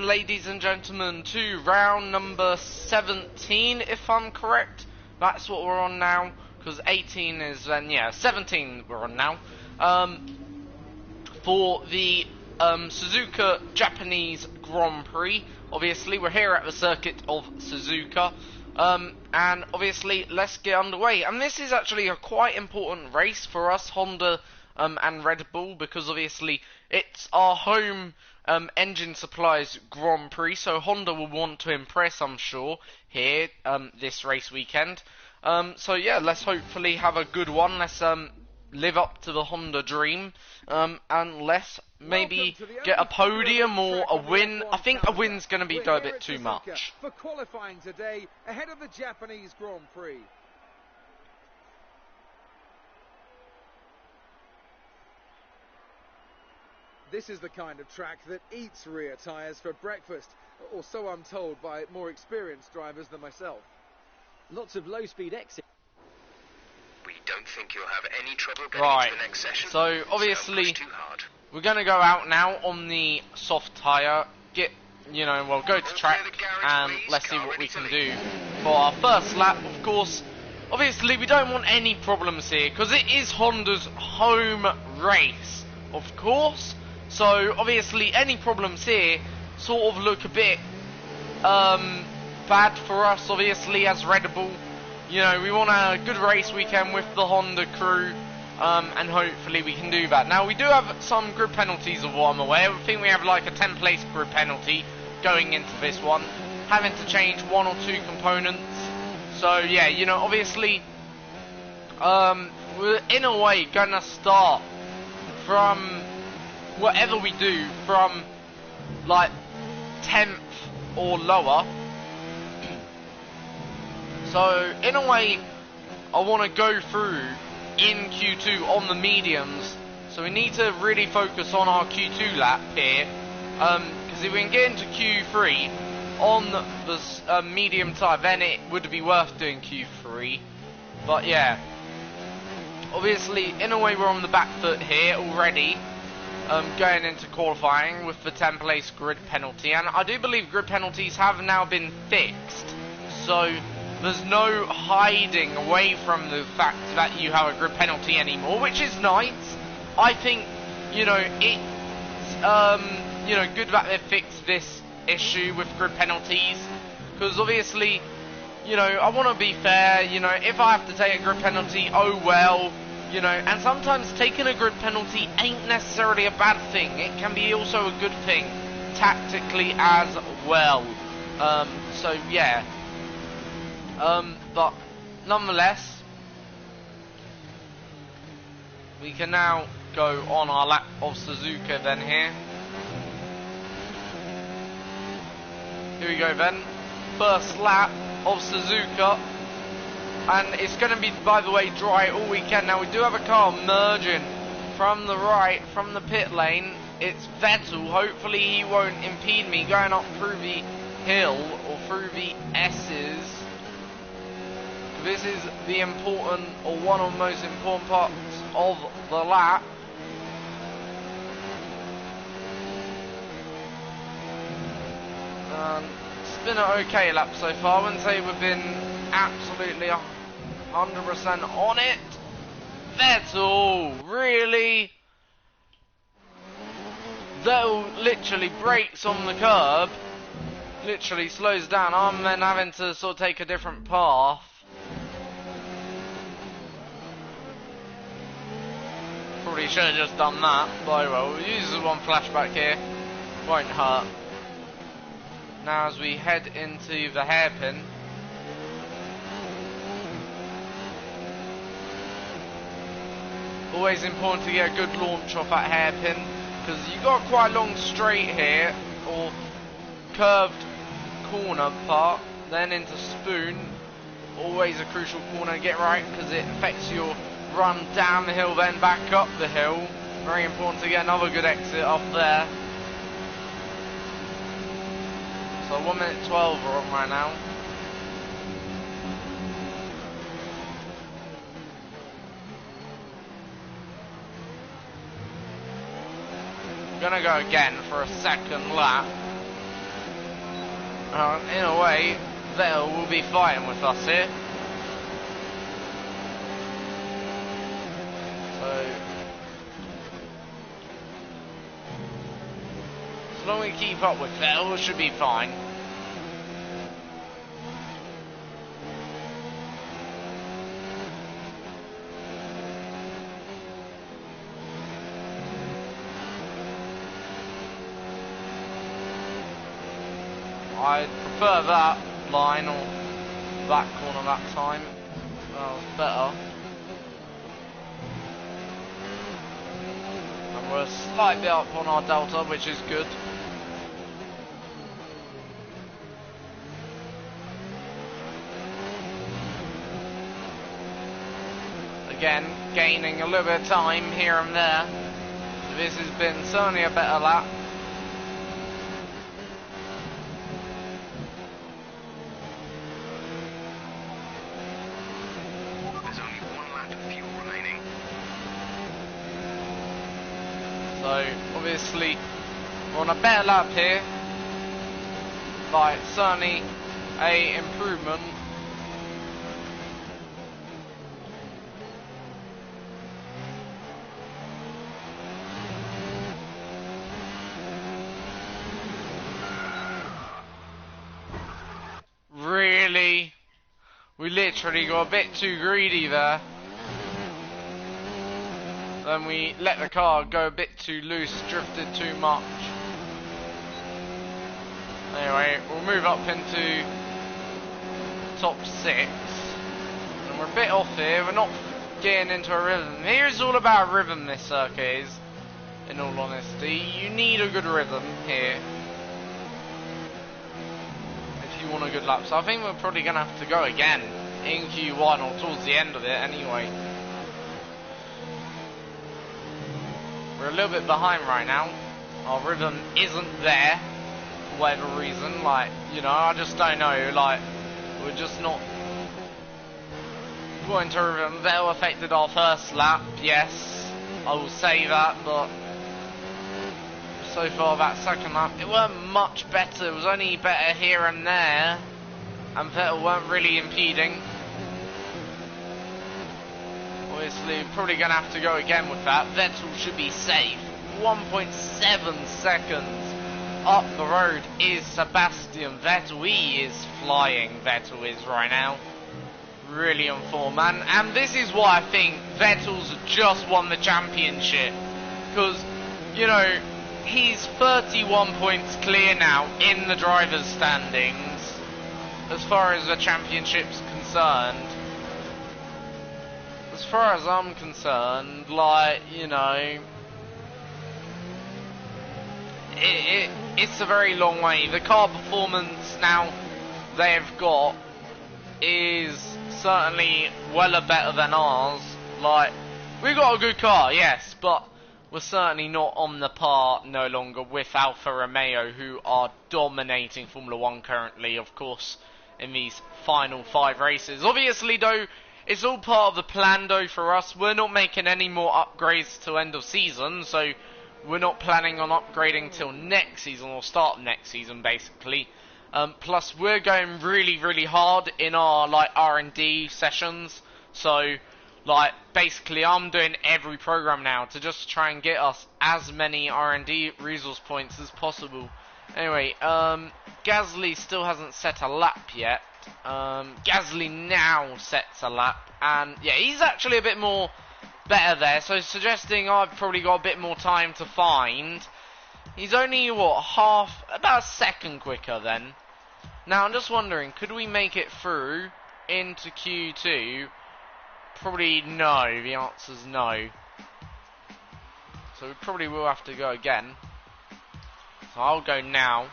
ladies and gentlemen, to round number 17, if I'm correct. That's what we're on now, because 18 is then, yeah, 17 we're on now. For the Suzuka Japanese Grand Prix. Obviously, we're here at the circuit of Suzuka. And obviously, let's get underway. And this is actually a quite important race for us, Honda and Red Bull, because obviously it's our home engine supplies Grand Prix, so Honda will want to impress, I'm sure, here this race weekend. So yeah, let's hopefully have a good one. Let's live up to the Honda dream, and let's maybe get a podium or a win. I think a win's going to be a bit too much. For qualifying today ahead of the Japanese Grand Prix. This is the kind of track that eats rear tyres for breakfast, or so I'm told by more experienced drivers than myself. Lots of low-speed exits. We don't think you'll have any trouble getting into the next session. So obviously we're going to go out now on the soft tyre, we'll go to track and let's see what we can do for our first lap. Of course, obviously we don't want any problems here because it is Honda's home race, of course. So obviously any problems here sort of look a bit bad for us, obviously, as Red Bull. You know, we want a good race weekend with the Honda crew, and hopefully we can do that. Now, we do have some grid penalties of what I'm aware. I think we have like a 10th place grid penalty going into this one, having to change one or two components. So, yeah, you know, obviously, we're in a way going to start from whatever we do from, like, 10th or lower. So, in a way, I want to go through in Q2 on the mediums. So we need to really focus on our Q2 lap here. Because if we can get into Q3 on the medium tyre, then it would be worth doing Q3. But yeah, obviously, in a way, we're on the back foot here already. Going into qualifying with the 10th place grid penalty. And I do believe grid penalties have now been fixed. So there's no hiding away from the fact that you have a grid penalty anymore, which is nice. I think, you know, it's, good that they fixed this issue with grid penalties, because obviously, you know, I want to be fair. You know, if I have to take a grid penalty, oh well, you know, and sometimes taking a grid penalty ain't necessarily a bad thing. It can be also a good thing, tactically as well. So yeah. But nonetheless, we can now go on our lap of Suzuka then here. Here we go then. First lap of Suzuka. And it's going to be, by the way, dry all weekend. Now we do have a car merging from the right, from the pit lane. It's Vettel. Hopefully he won't impede me going up through the hill or through the S's. This is the important, or one of the most important parts of the lap. It's been an okay lap so far. I wouldn't say we've been absolutely 100% on it. Vettel, really? Vettel literally brakes on the curb, literally slows down. I'm then having to sort of take a different path. Probably should have just done that, but well, we'll use the one flashback here, won't hurt. Now as we head into the hairpin, always important to get a good launch off that hairpin, because you've got quite a long straight here, or curved corner part, then into spoon, always a crucial corner to get right, because it affects your run down the hill, then back up the hill. Very important to get another good exit off there. So 1 minute 12 we're on right now. Gonna go again for a second lap. In a way, Vettel will be fighting with us here. So, as long as we keep up with Vettel, we should be fine. I prefer that line or that corner that time. That was better. And we're slightly up on our delta, which is good. Again, gaining a little bit of time here and there. So this has been certainly a better lap. So obviously we're on a better lap here, but certainly a improvement. Really? We literally got a bit too greedy there. Then we let the car go a bit too loose, drifted too much. Anyway, we'll move up into top 6. And we're a bit off here, we're not getting into a rhythm. Here's all about rhythm, this circuit is, in all honesty. You need a good rhythm here if you want a good lap. So I think we're probably going to have to go again in Q1 or towards the end of it anyway. We're a little bit behind right now. Our rhythm isn't there for whatever reason. Like, you know, I just don't know. Like, we're just not going to rhythm. Vettel affected our first lap, yes, I will say that, but so far that second lap, it weren't much better. It was only better here and there, and Vettel weren't really impeding. Obviously, probably going to have to go again with that. Vettel should be safe. 1.7 seconds up the road is Sebastian Vettel. He is flying, Vettel is right now. Really on form, man. And this is why I think Vettel's just won the championship. Because, you know, he's 31 points clear now in the driver's standings, as far as the championship's concerned. As far as I'm concerned, like, you know, it's a very long way. The car performance now they've got is certainly well better than ours. Like, we've got a good car, yes, but we're certainly not on the par no longer with Alfa Romeo, who are dominating Formula 1 currently, of course, in these final 5 races. Obviously, though, it's all part of the plan, though, for us. We're not making any more upgrades till end of season, so we're not planning on upgrading till next season, or start of next season, basically. Plus, we're going really, really hard in our, like, R&D sessions. So, like, basically, I'm doing every program now to just try and get us as many R&D resource points as possible. Anyway, Gasly still hasn't set a lap yet. Gasly now sets a lap, and yeah, he's actually a bit more better there, so suggesting I've probably got a bit more time to find. He's only, what, about a second quicker then. Now, I'm just wondering, could we make it through into Q2? Probably no, the answer's no. So we probably will have to go again. So I'll go now,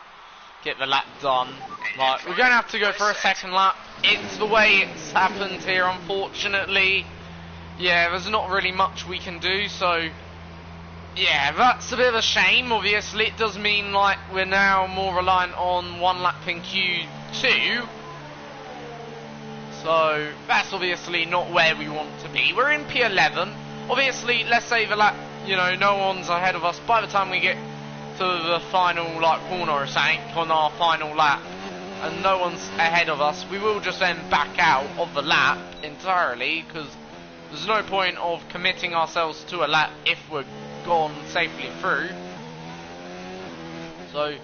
get the lap done. Like, we're going to have to go for a second lap. It's the way it's happened here, unfortunately. Yeah, there's not really much we can do, so yeah, that's a bit of a shame. Obviously, it does mean, like, we're now more reliant on one lap in Q2. So that's obviously not where we want to be. We're in P11. Obviously, let's say the lap, you know, no one's ahead of us by the time we get to the final, like, corner or something on our final lap. and no one's ahead of us, we will just then back out of the lap entirely, because there's no point of committing ourselves to a lap if we're gone safely through. So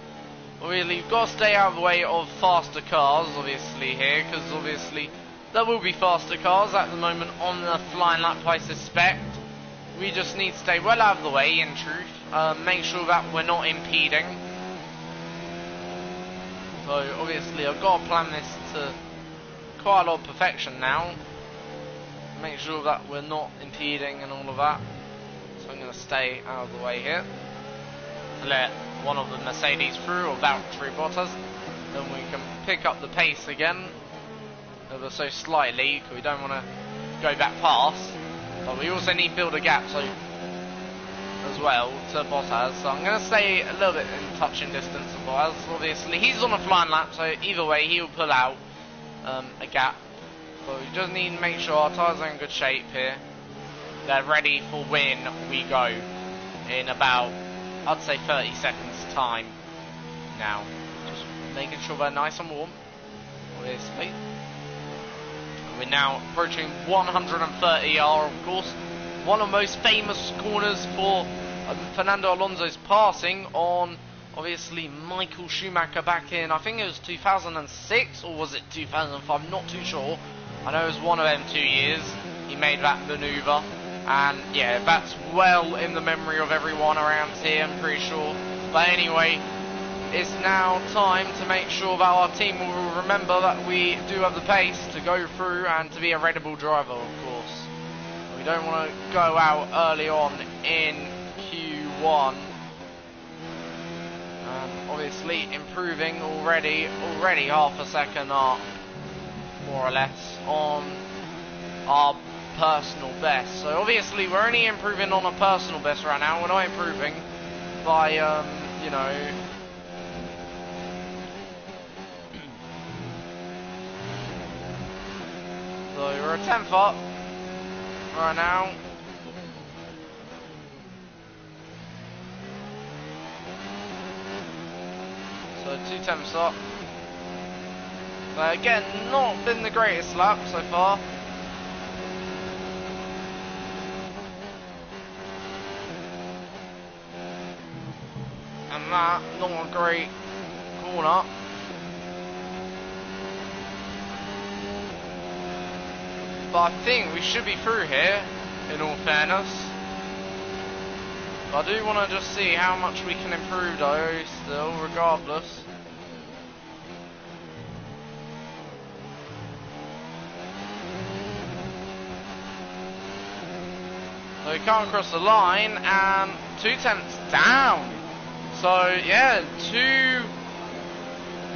obviously you've got to stay out of the way of faster cars obviously here, because obviously there will be faster cars at the moment on the flying lap, I suspect. We just need to stay well out of the way in truth, make sure that we're not impeding. So obviously I've got to plan this to quite a lot of perfection now. Make sure that we're not impeding and all of that. So I'm going to stay out of the way here. Let one of the Mercedes through, or Valtteri Bottas. Then we can pick up the pace again. Ever so slightly, because we don't want to go that fast. But we also need to build a gap, so as well, to Bottas. So I'm going to stay a little bit in touching distance of Bottas. Obviously, he's on a flying lap, so either way, he'll pull out a gap. But we just need to make sure our tyres are in good shape here. They're ready for when we go in about, I'd say 30 seconds time now. Just making sure they're nice and warm, obviously. We're now approaching 130R, of course. One of the most famous corners for Fernando Alonso's passing on, obviously, Michael Schumacher back in, I think it was 2006, or was it 2005, not too sure. I know it was one of them 2 years he made that manoeuvre. And yeah, that's well in the memory of everyone around here, I'm pretty sure. But anyway, it's now time to make sure that our team will remember that we do have the pace to go through and to be a Red Bull driver, of course. We don't want to go out early on in Q1. Obviously improving already half a second up, more or less, on our personal best. So obviously we're only improving on a personal best right now. We're not improving by you know, so we're a 10th up right now. So 2 tenths up. Again, not been the greatest lap so far. And that, not a great corner. But I think we should be through here, in all fairness. But I do want to just see how much we can improve though, still, regardless. So we can't cross the line, and 2 tenths down. So yeah, 2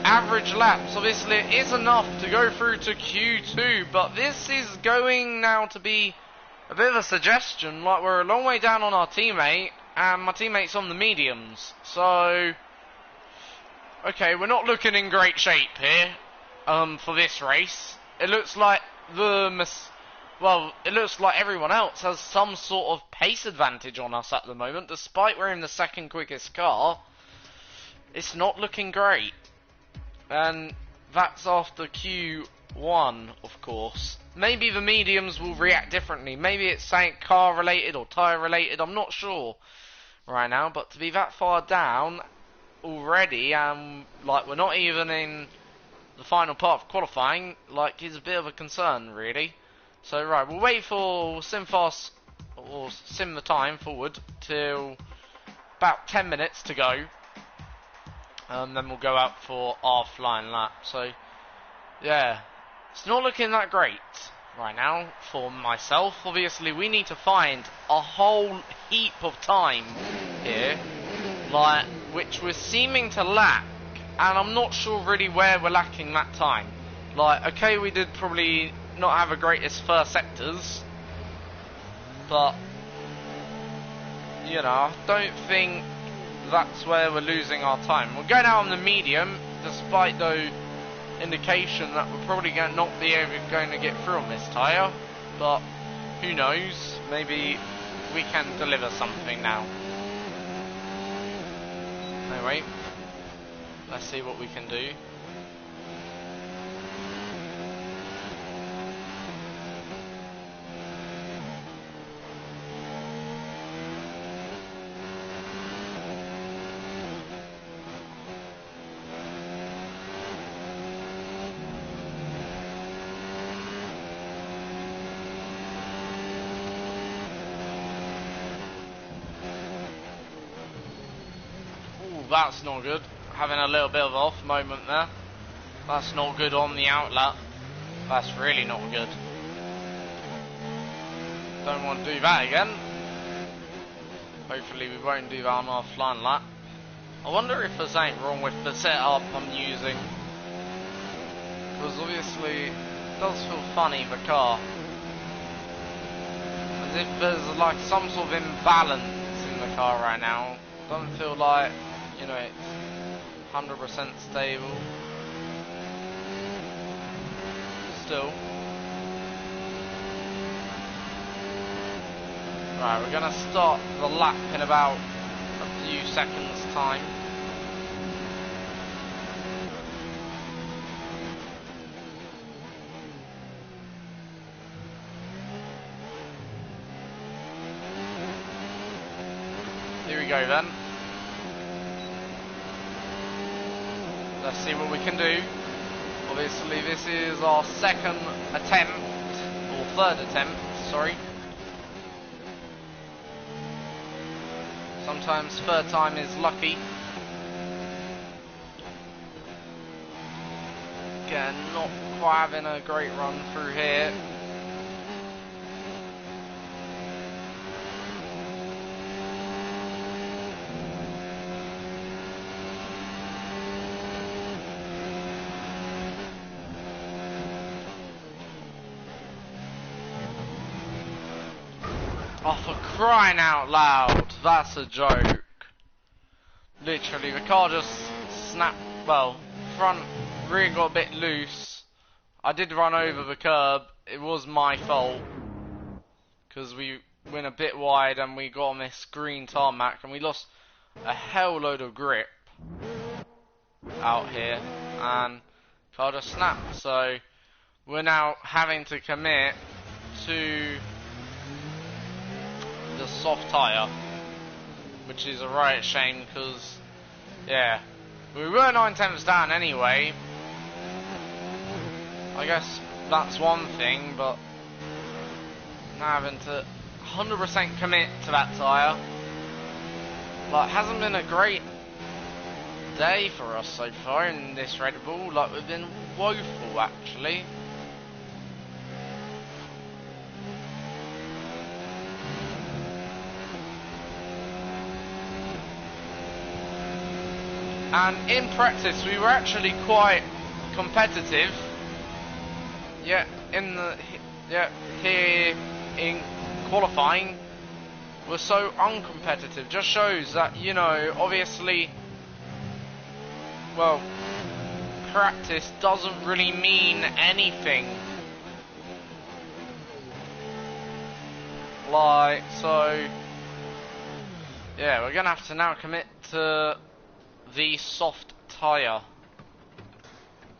average laps. Obviously it is enough to go through to Q2, but this is going now to be a bit of a suggestion. Like, we're a long way down on our teammate, and my teammate's on the mediums. So okay, we're not looking in great shape here for this race. It looks like it looks like everyone else has some sort of pace advantage on us at the moment, despite we're in the second quickest car. It's not looking great. And that's after Q1, of course. Maybe the mediums will react differently. Maybe it's something car related or tyre related, I'm not sure right now. But to be that far down already, like, we're not even in the final part of qualifying, like, is a bit of a concern, really. So right, we'll wait for sim the time forward till about 10 minutes to go. Then we'll go out for our flying lap. So yeah, it's not looking that great right now for myself. Obviously we need to find a whole heap of time here, like, which we're seeming to lack, and I'm not sure really where we're lacking that time. Like, okay, we did probably not have the greatest first sectors, but you know, I don't think that's where we're losing our time. We're going out on the medium, despite the indication that we're probably not going to get through on this tyre, but who knows, maybe we can deliver something now. Anyway, let's see what we can do. that's not good. Having a little bit of off moment there. That's not good on the outlet. That's really not good. Don't want to do that again. Hopefully we won't do that on our flying lap. I wonder if there's anything wrong with the setup I'm using. Because obviously it does feel funny, the car. As if there's like some sort of imbalance in the car right now. Doesn't feel like, you know, it's 100% stable. Still. Right, we're gonna start the lap in about a few seconds time. Here we go then. Let's see what we can do. Obviously this is our second attempt, or third attempt, sorry. Sometimes third time is lucky. Again, not quite having a great run through here. Oh, for crying out loud, that's a joke. Literally, the car just snapped, well, front rear got a bit loose. I did run over the curb, it was my fault. Because we went a bit wide and we got on this green tarmac and we lost a hell load of grip out here. And the car just snapped, so we're now having to commit to the soft tyre, which is a right shame because, yeah, we were 9/10 down anyway. I guess that's one thing, but now having to 100% commit to that tyre, like, hasn't been a great day for us so far in this Red Bull. Like, we've been woeful actually. And in practice, we were actually quite competitive. Yeah, here in qualifying, we're so uncompetitive. Just shows that, you know, obviously, well, practice doesn't really mean anything. Like, so, yeah, we're gonna have to now commit to the soft tyre,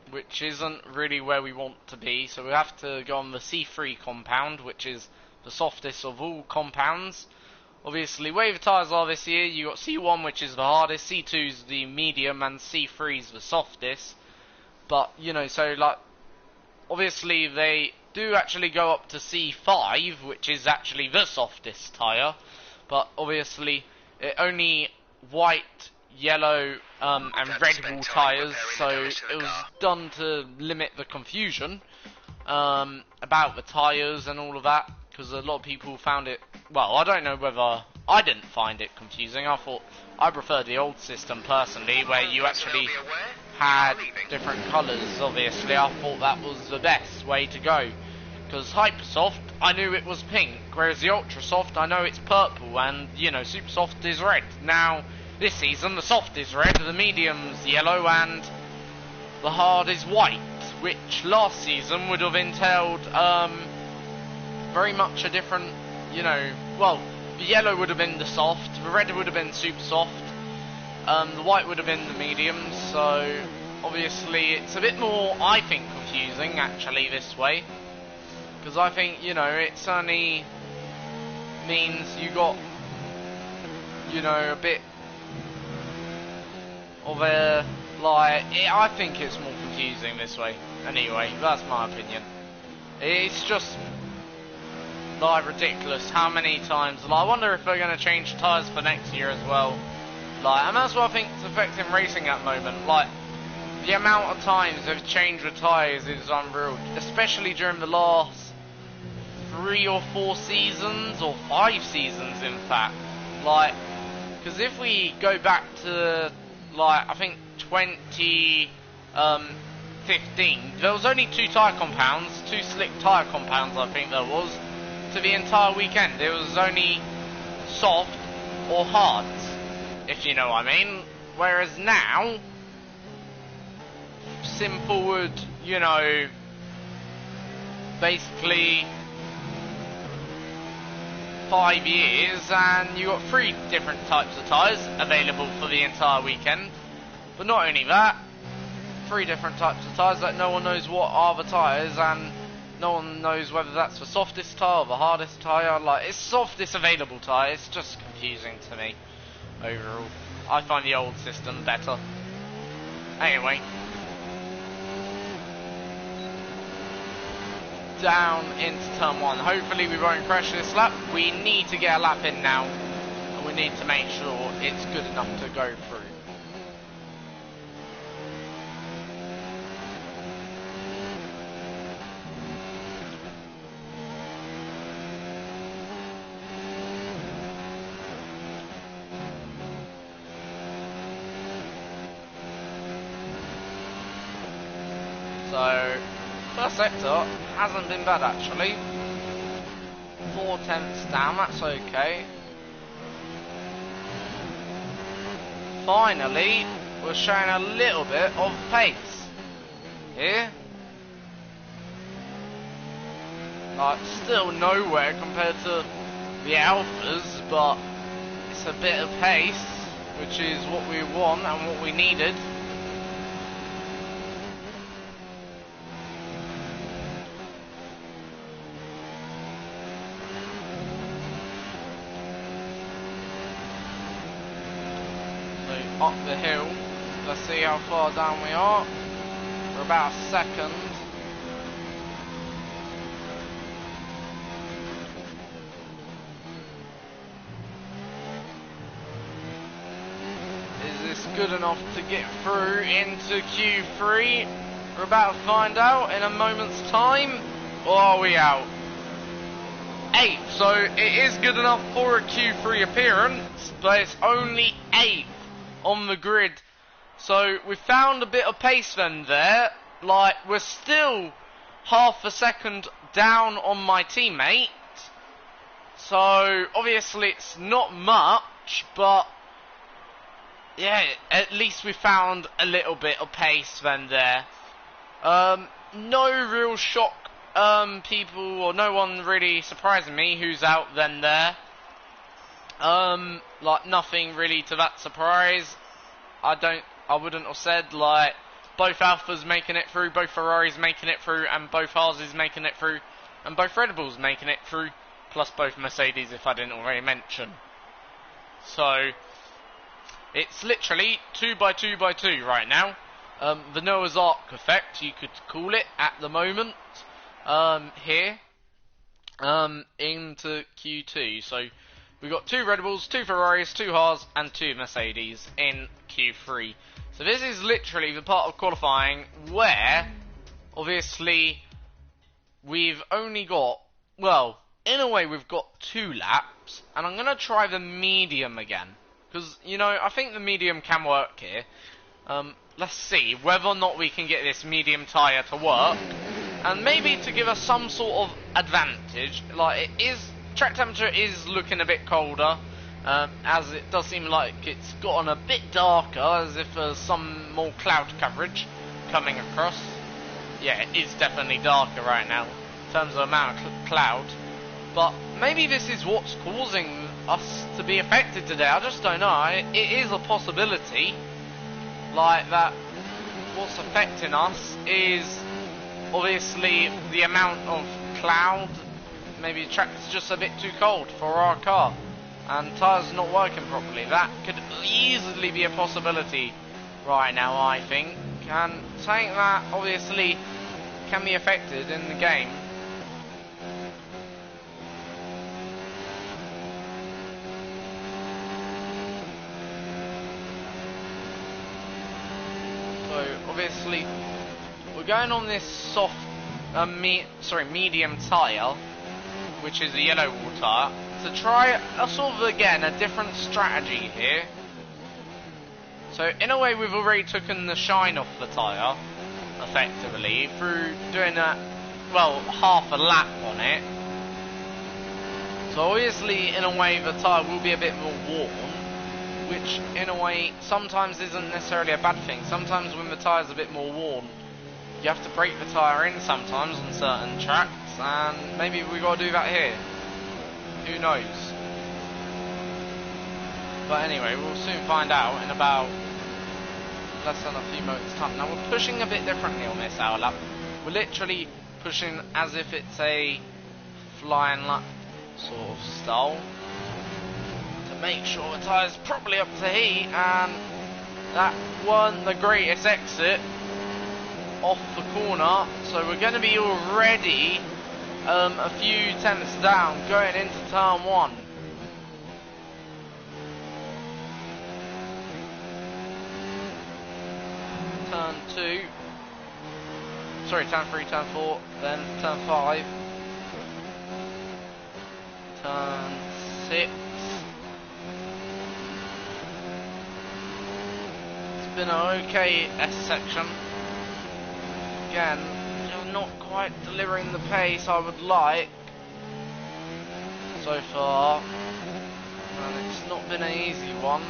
which isn't really where we want to be, so we have to go on the C3 compound, which is the softest of all compounds. Obviously, where the tyres are this year, you got C1, which is the hardest, C2 is the medium, and C3 is the softest. But, you know, so, like, obviously they do actually go up to C5, which is actually the softest tyre, but obviously it only white, yellow and Red Bull tyres, so it was done to limit the confusion about the tyres and all of that, because a lot of people found it, well, I don't know whether I didn't find it confusing. I thought I preferred the old system personally, where you actually had different colours. Obviously I thought that was the best way to go, because Hypersoft, I knew it was pink, whereas the Ultrasoft, I know it's purple, and, you know, Supersoft is red. Now this season, the soft is red, the medium's yellow, and the hard is white, which last season would have entailed very much a different, you know, well, the yellow would have been the soft, the red would have been super soft, the white would have been the medium, so obviously it's a bit more, I think, confusing actually this way, because I think, you know, it certainly means you got, you know, a bit of a, like, I think it's more confusing this way. Anyway, that's my opinion. It's just, like, ridiculous how many times, like, I wonder if they're going to change tyres for next year as well. Like, and that's what I think is affecting racing at the moment. Like, the amount of times they've changed the tyres is unreal, especially during the last 3 or 4 seasons, or 5 seasons in fact. Like, because if we go back to, like, I think 2015, there was only 2 tyre compounds, 2 slick tyre compounds I think there was, to the entire weekend. It was only soft or hards, if you know what I mean. Whereas now, simple would, you know, basically 5 years and you got 3 different types of tyres available for the entire weekend. But not only that, 3 different types of tyres that no one knows what are the tyres, and no one knows whether that's the softest tyre or the hardest tyre. Like, it's softest available tyre. It's just confusing to me overall. I find the old system better. Anyway, down into turn 1. Hopefully we won't crash this lap. We need to get a lap in now, and we need to make sure it's good enough to go through. So, first sector hasn't been bad actually. 4/10 down, that's okay. Finally, we're showing a little bit of pace here. Like, still nowhere compared to the Alphas, but it's a bit of pace, which is what we want and what we needed. Up the hill, let's see how far down we are. We're about a second. Is this good enough to get through into Q3? We're about to find out in a moment's time. Or are we out? 8th, so it is good enough for a Q3 appearance, but it's only 8th on the grid. So we found a bit of pace then there. Like, we're still half a second down on my teammate, so obviously it's not much, but yeah, at least we found a little bit of pace then there. No real shock people, or no one really surprising me who's out then there. Like, nothing really to that surprise. I wouldn't have said, like, both Alphas making it through, both Ferraris making it through, and both Haases making it through, and both Red Bulls making it through, plus both Mercedes if I didn't already mention. So, it's literally 2 by 2 by 2 right now. The Noah's Ark effect, you could call it, at the moment, here, into Q2. So, we've got 2 Red Bulls, 2 Ferraris, 2 Haas, and 2 Mercedes in Q3. So this is literally the part of qualifying where, obviously, we've only got, well, in a way we've got 2 laps, and I'm going to try the medium again. Because, you know, I think the medium can work here. Let's see whether or not we can get this medium tyre to work, and maybe to give us some sort of advantage. Like, it is, track temperature is looking a bit colder, as it does seem like it's gotten a bit darker, as if there's some more cloud coverage coming across. Yeah, it is definitely darker right now in terms of amount of cloud, but maybe this is what's causing us to be affected today. I just don't know. It is a possibility, like, that what's affecting us is obviously the amount of cloud. Maybe the track's just a bit too cold for our car, and tyres not working properly. That could easily be a possibility right now, I think, and something that obviously can be affected in the game. obviously we're going on this soft, medium tyre, which is a yellow wall tyre, to try a sort of, again, a different strategy here. So in a way we've already taken the shine off the tyre, effectively, through doing half a lap on it. So obviously in a way the tyre will be a bit more worn, which in a way sometimes isn't necessarily a bad thing. Sometimes when the tyre's a bit more worn, you have to break the tyre in sometimes on certain tracks, and maybe we got to do that here. Who knows? But anyway, we'll soon find out in about less than a few moments time. Now we're pushing a bit differently on this hour lap. We're literally pushing as if it's a flying lap sort of style, to make sure the tyre's properly up to heat, and that wasn't the greatest exit off the corner, so we're going to be already a few tenths down going into turn 1. Turn 2, sorry, turn 3, turn 4, then turn 5, turn 6. It's been an okay S section. Again, you're not quite delivering the pace I would like so far, and it's not been an easy one.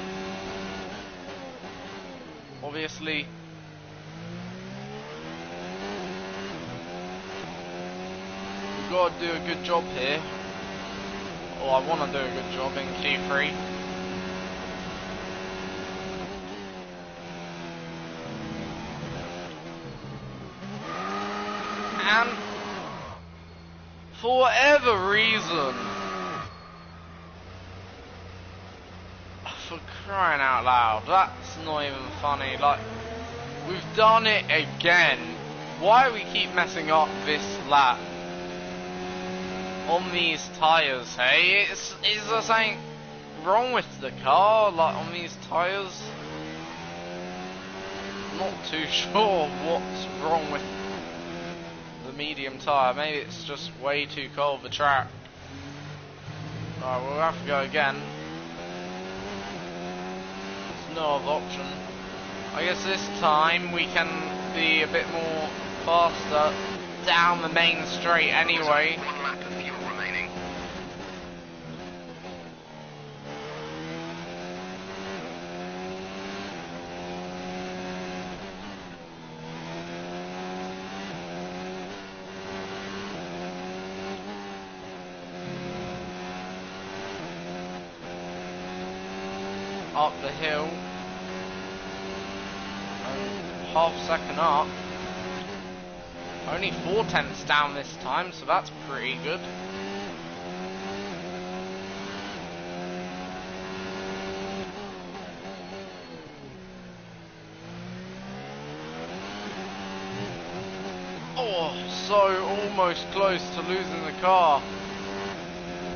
Obviously, we've got to do a good job here, or I want to do a good job in Q3. And for whatever reason, for crying out loud, that's not even funny. Like, we've done it again. Why do we keep messing up this lap on these tyres, hey? Is there something wrong with the car, like, on these tyres? I'm not too sure what's wrong with the medium tyre. Maybe it's just way too cold, the track. Alright, we'll have to go again. There's no other option. I guess this time we can be a bit more faster down the main straight anyway. One lap of fuel remaining. Up the hill, and half second up, only 4 tenths down this time, so that's pretty good. Oh, so almost close to losing the car,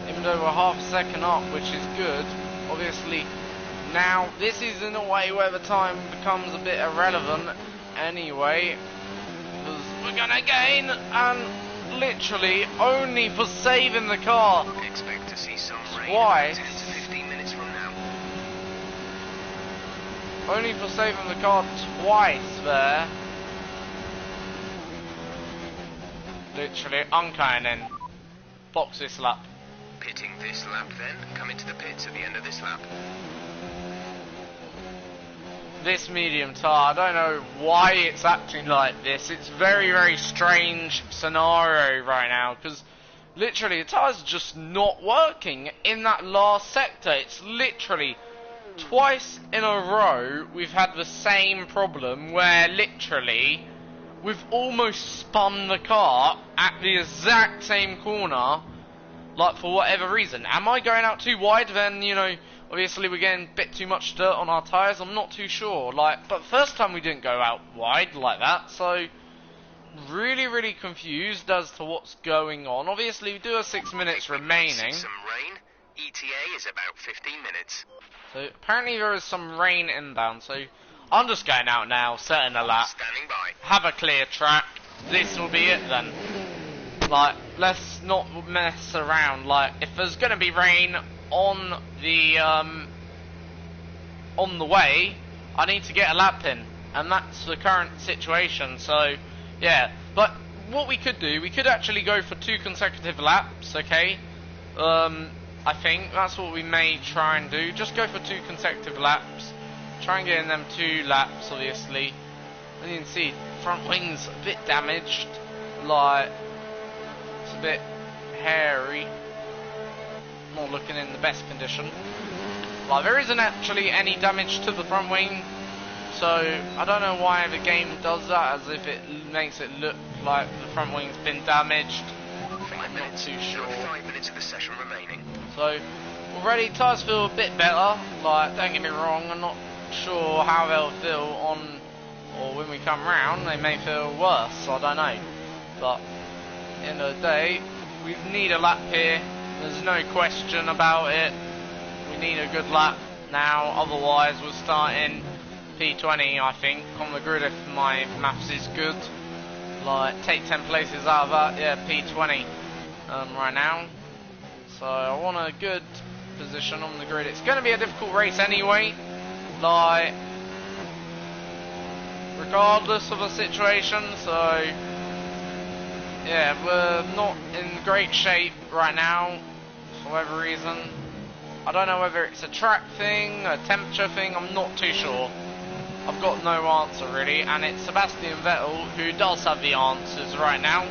even though we're half a second up, which is good. Obviously, now this is in a way where the time becomes a bit irrelevant anyway, because we're gonna gain, and literally only for saving the car. Expect to see some rain twice. 10 to 15 minutes from now. Only for saving the car twice there. Literally, I'm coming in. Box this lap. Pitting this lap then. Come into the pits at the end of this lap. This medium tyre, I don't know why it's acting like this. It's very, very strange scenario right now, because literally the tyre's just not working in that last sector. It's literally twice in a row we've had the same problem, where literally we've almost spun the car at the exact same corner, like, for whatever reason. Am I going out too wide? Then, you know, obviously we're getting a bit too much dirt on our tyres. I'm not too sure. Like, but first time we didn't go out wide like that, so really, really confused as to what's going on. Obviously, we do have 6 minutes remaining. Some rain. ETA is about 15 minutes. So apparently there is some rain inbound. So I'm just going out now, setting a lap, Standing by. have a clear track. This will be it then. Like, let's not mess around. Like, if there's gonna be rain on the way, I need to get a lap in, and that's the current situation. So, yeah. But what we could do, we could actually go for 2 consecutive laps. Okay. I think that's what we may try and do. Just go for 2 consecutive laps. Try and get in them 2 laps, obviously. And you can see front wing's a bit damaged. Like, it's a bit hairy. Not looking in the best condition. Like, there isn't actually any damage to the front wing. So, I don't know why the game does that, as if it makes it look like the front wing's been damaged. I'm not too sure. 5 minutes of the session remaining. So, already tyres feel a bit better. Like, don't get me wrong, I'm not sure how they'll feel on, or when we come round, they may feel worse, I don't know. But, at the end of the day, we need a lap here. There's no question about it. We need a good lap now, otherwise we'll start in P20, I think, on the grid if my maths is good. Like, take 10 places out of that, yeah, P20 right now. So I want a good position on the grid. It's going to be a difficult race anyway, like, regardless of the situation. So yeah, we're not in great shape right now for whatever reason. I don't know whether it's a track thing, a temperature thing, I'm not too sure. I've got no answer really, and it's Sebastian Vettel who does have the answers right now.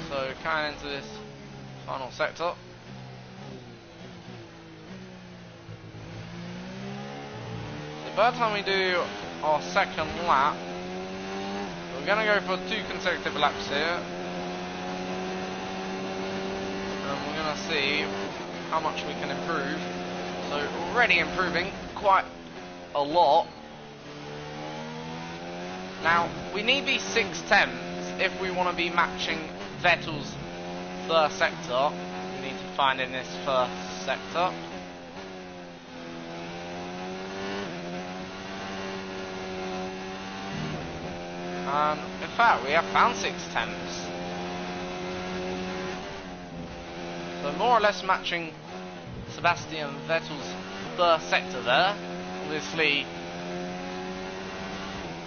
So coming into this final sector. So by the time we do our second lap, we're going to go for 2 consecutive laps here. And we're going to see how much we can improve. So already improving quite a lot. Now we need these 6/10s if we want to be matching Vettel's first sector. We need to find in this first sector. And in fact we have found 6/10s. So more or less matching Sebastian Vettel's first sector there. Obviously,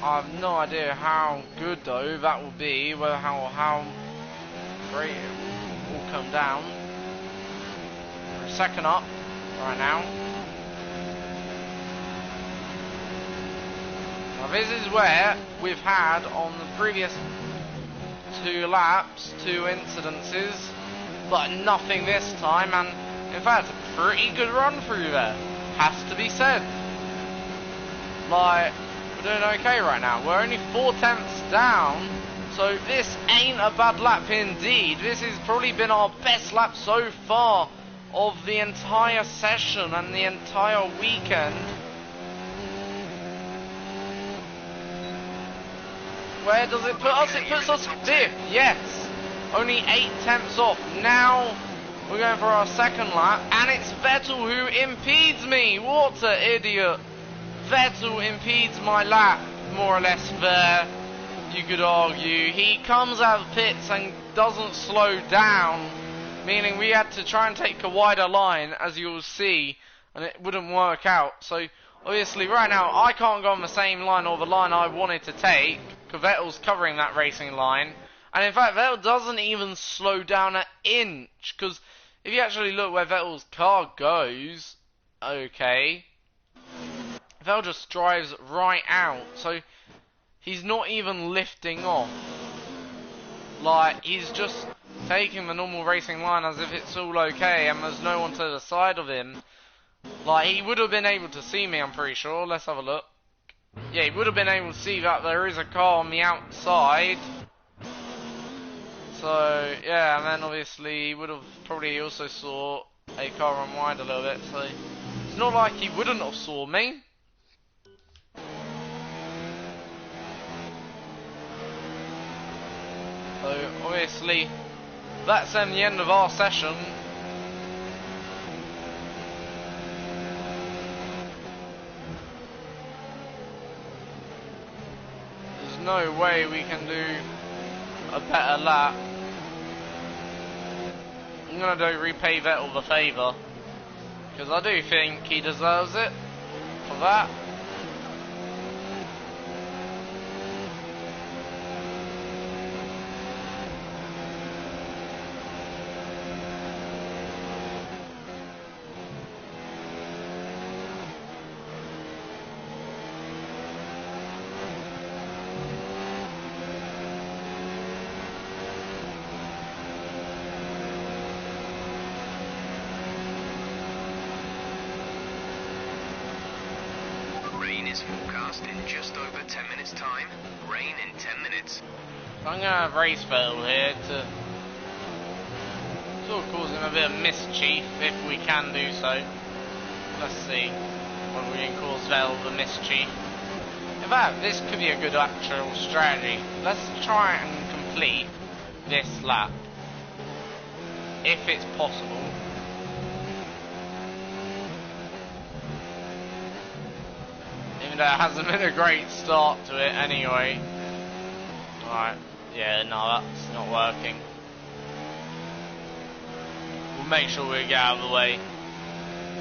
I have no idea how good though that will be, whether how great it will come down. We're second up right now. Now this is where we've had on the previous 2 laps 2 incidences, but nothing this time, and in fact a pretty good run through there, has to be said. Like, we're doing okay right now. We're only 4 tenths down, so this ain't a bad lap indeed. This has probably been our best lap so far of the entire session and the entire weekend. Where does it put us? It puts us 5th, yes. Only 8 tenths off. Now we're going for our second lap, and it's Vettel who impedes me. What an idiot. Vettel impedes my lap, more or less there, you could argue. He comes out of pits and doesn't slow down, meaning we had to try and take a wider line, as you'll see, and it wouldn't work out. So obviously right now I can't go on the same line or the line I wanted to take, because Vettel's covering that racing line. And in fact Vettel doesn't even slow down an inch, because if you actually look where Vettel's car goes, okay, Vettel just drives right out, so he's not even lifting off. Like, he's just taking the normal racing line as if it's all okay and there's no one to the side of him. Like, he would have been able to see me, I'm pretty sure. Let's have a look. Yeah, he would have been able to see that there is a car on the outside. So, yeah, and then obviously he would have probably also saw a car run wide a little bit, so it's not like he wouldn't have saw me. So obviously that's then the end of our session. no way we can do a better lap. I'm gonna do repay Vettel the favour, because I do think he deserves it for that. Forecast in just over 10 minutes time. Rain in 10 minutes. I'm gonna have race Vettel here to sort of cause him a bit of mischief if we can do so. Let's see whether we can cause Vettel the mischief. In fact, this could be a good actual strategy. Let's try and complete this lap if it's possible. Even though it hasn't been a great start to it anyway. Alright, yeah, no, that's not working. We'll make sure we get out of the way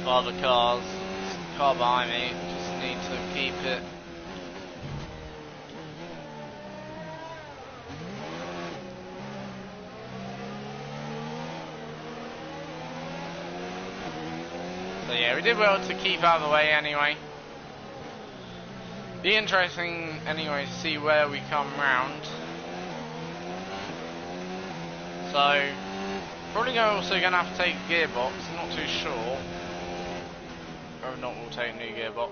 for other cars. The car behind me, just need to keep it. So yeah, we did well to keep out of the way anyway. Be interesting anyway to see where we come round. So probably also gonna have to take a gearbox, not too sure. Or not, we'll take a new gearbox.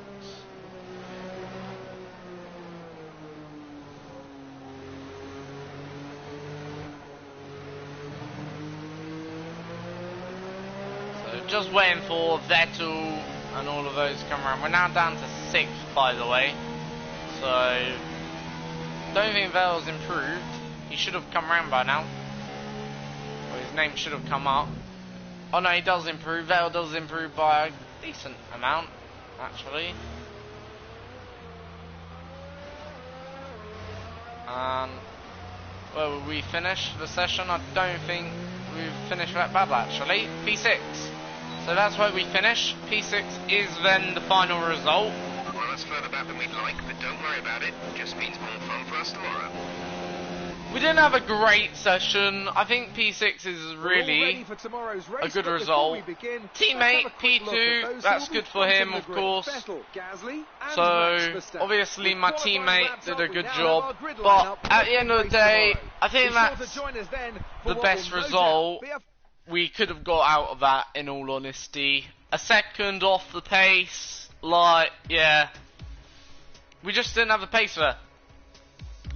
So just waiting for Vettel and all of those to come around. We're now down to 6th, by the way. So don't think Vettel's improved. He should have come around by now. Or his name should have come up. Oh no, he does improve. Vettel does improve by a decent amount, actually. Well, we finished the session. I don't think we've finished that bad, actually. P6. So that's where we finish. P6 is then the final result. Well, that's further back than we'd like, but don't worry about it. Just means more fun for us tomorrow. We didn't have a great session. I think P6 is really a good result. Teammate P2, that's good for him, of course. So obviously my teammate did a good job. But at the end of the day, I think that's the best result we could have got out of that, in all honesty. A second off the pace, like, yeah. We just didn't have the pace for it.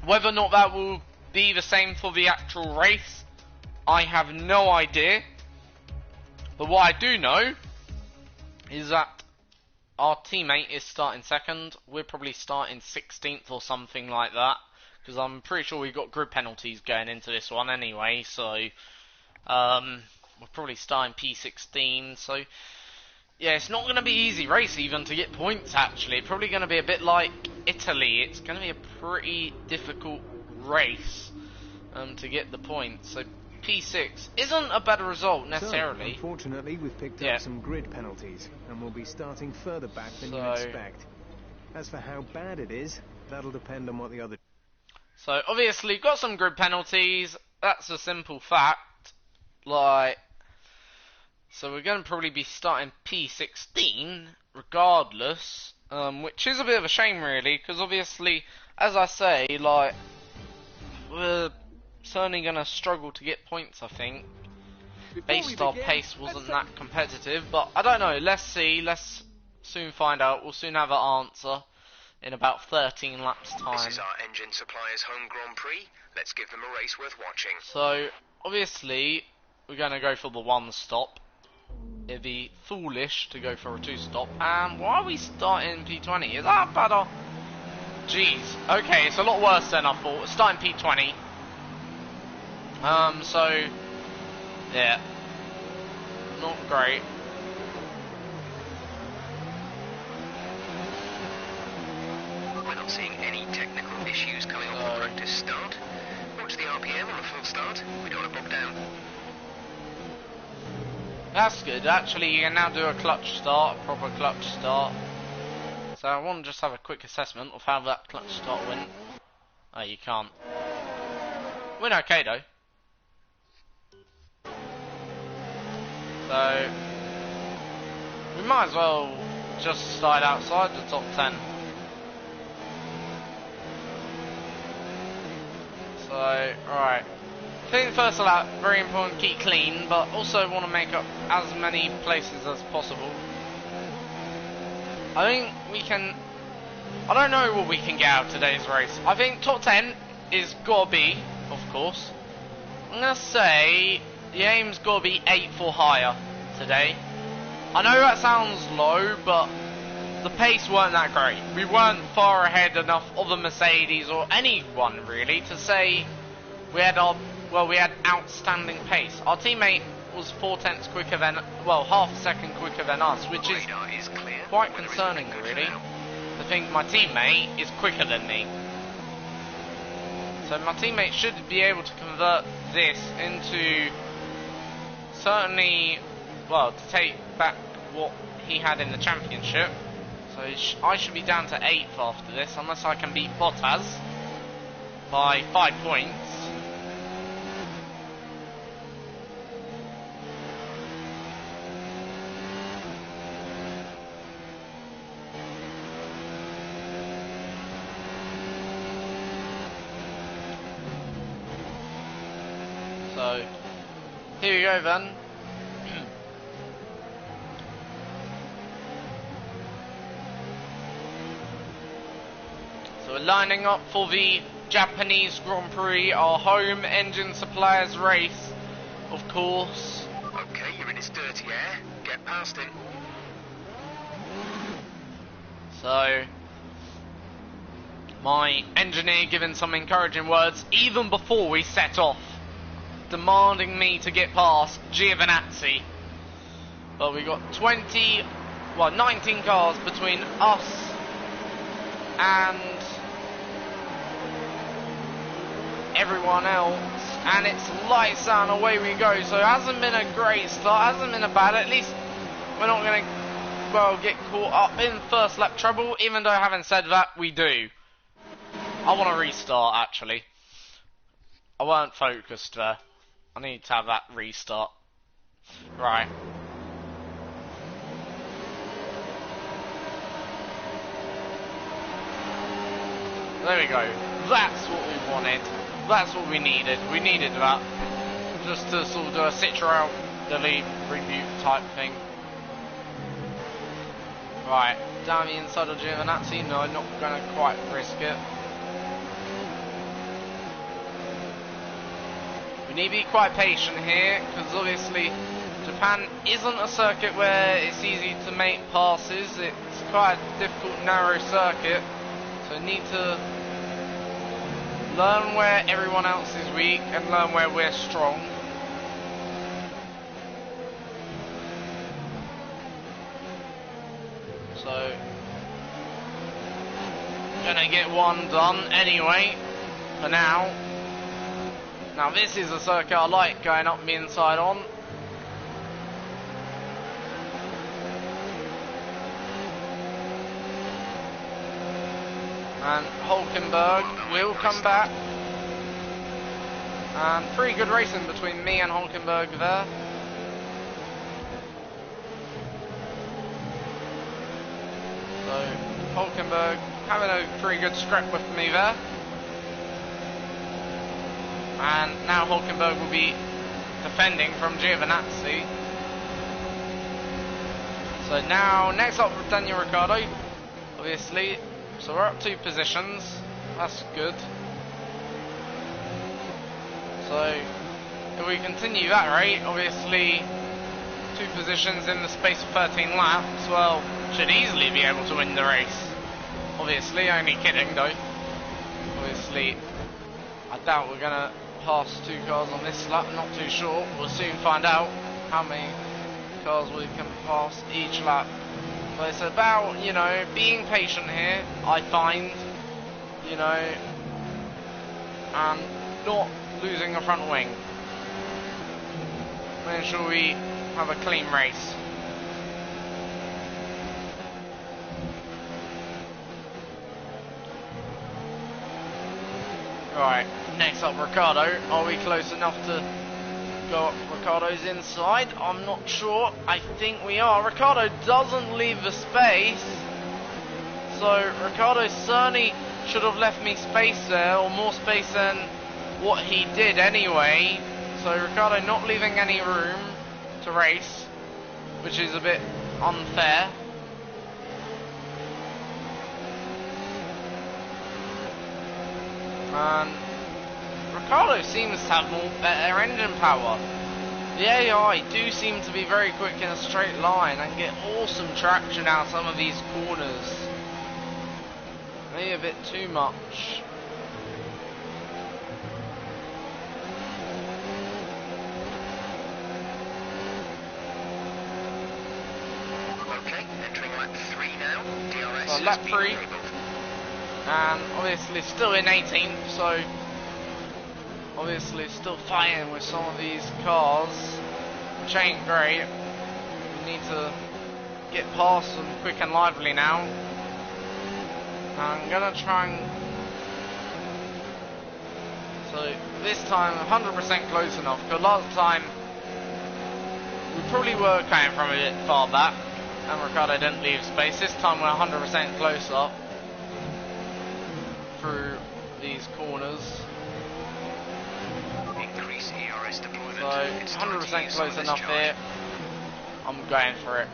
Whether or not that will be the same for the actual race, I have no idea. But what I do know is that our teammate is starting second. We're probably starting 16th or something like that, because I'm pretty sure we got grid penalties going into this one anyway. So we're probably starting P16. So yeah, it's not going to be easy race even to get points. Actually, probably going to be a bit like Italy. It's going to be a pretty difficult race to get the points. So P6 isn't a better result necessarily. So, unfortunately, we've picked up some grid penalties and we'll be starting further back than you expect. As for how bad it is, that'll depend on what the other... So obviously got some grid penalties. That's a simple fact. Like, so we're going to probably be starting P16 regardless, which is a bit of a shame really, because obviously, as I say, like, we're certainly going to struggle to get points, I think. Based our pace wasn't that competitive, but I don't know, let's see, let's soon find out. We'll soon have an answer in about 13 laps time. This is our engine supplier's home Grand Prix. Let's give them a race worth watching. So, obviously, we're going to go for the 1 stop. It'd be foolish to go for a 2 stop. And why are we starting P20? Is that better? Jeez. Okay, it's a lot worse than I thought. We're starting P20. So, yeah. Not great. With a not seeing any technical issues coming off the practice start. Watch the RPM on a full start. We don't want to bog down. That's good. Actually, you can now do a clutch start, a proper clutch start. So I want to just have a quick assessment of how that clutch start went. Oh, you can't. Went okay though. So we might as well just start outside the top 10. So, alright. I think first lap, very important, keep clean, but also want to make up as many places as possible. I think we can... I don't know what we can get out of today's race. I think top 10 is gotta be, of course. I'm gonna say the aim's gotta be 8 for higher today. I know that sounds low, but the pace weren't that great. We weren't far ahead enough of the Mercedes or anyone really to say we had we had outstanding pace. Our teammate was 4/10 quicker than, well, half a second quicker than us, which is quite concerning really. To think my teammate is quicker than me. So my teammate should be able to convert this into certainly, well, to take back what he had in the championship. So I should be down to 8th after this, unless I can beat Bottas by 5 points. So here we go then. So we're lining up for the Japanese Grand Prix, our home engine suppliers race, of course. Okay, you're in his dirty air. Get past him. So my engineer giving some encouraging words even before we set off, demanding me to get past Giovinazzi. Well, we got 19 cars between us and everyone else, and it's lights out and away we go. So it hasn't been a great start, hasn't been a bad. At least we're not going to, well, get caught up in first lap trouble, even though having said that, we do. I want to restart actually. I weren't focused there. I need to have that restart. Right. There we go. That's what we wanted. That's what we needed. We needed that. Just to sort of do a Citroën delete reboot type thing. Right. Down the inside of Giovinazzi. No, not going to quite risk it. We need to be quite patient here, because obviously Japan isn't a circuit where it's easy to make passes. It's quite a difficult, narrow circuit. So we need to learn where everyone else is weak and learn where we're strong. So, gonna get one done anyway, for now. Now this is a circuit I like going up the inside on. And Hulkenberg will come back. And pretty good racing between me and Hulkenberg there. So Hulkenberg having a pretty good scrap with me there. And now Hulkenberg will be defending from Giovinazzi. So now next up with Daniel Ricciardo, obviously. So we're up 2 positions, that's good. So if we continue that rate, obviously 2 positions in the space of 13 laps, well, should easily be able to win the race. Obviously, only kidding though. Obviously, I doubt we're gonna pass 2 cars on this lap, not too sure. We'll soon find out how many cars we can pass each lap. But it's about, you know, being patient here, I find, you know, and not losing a front wing. Make sure we have a clean race. Right, next up Ricciardo. Are we close enough to go up Ricciardo's inside? I'm not sure. I think we are. Ricciardo doesn't leave the space. So Ricciardo certainly should have left me space there, or more space than what he did anyway. So Ricciardo not leaving any room to race, which is a bit unfair. And Ricciardo seems to have better engine power. The AI do seem to be very quick in a straight line and get awesome traction out some of these corners. Maybe a bit too much. Okay, entering lap 3 now. DRS So lap 3. And obviously still in 18th, so obviously still fighting with some of these cars, which ain't great. We need to get past them quick and lively now. I'm gonna try and, so this time 100% close enough, because last time we probably were coming from a bit far back and Ricciardo didn't leave space. This time we're 100% close up through these corners. Increase ERS deployment. So 100% close enough here. I'm going for it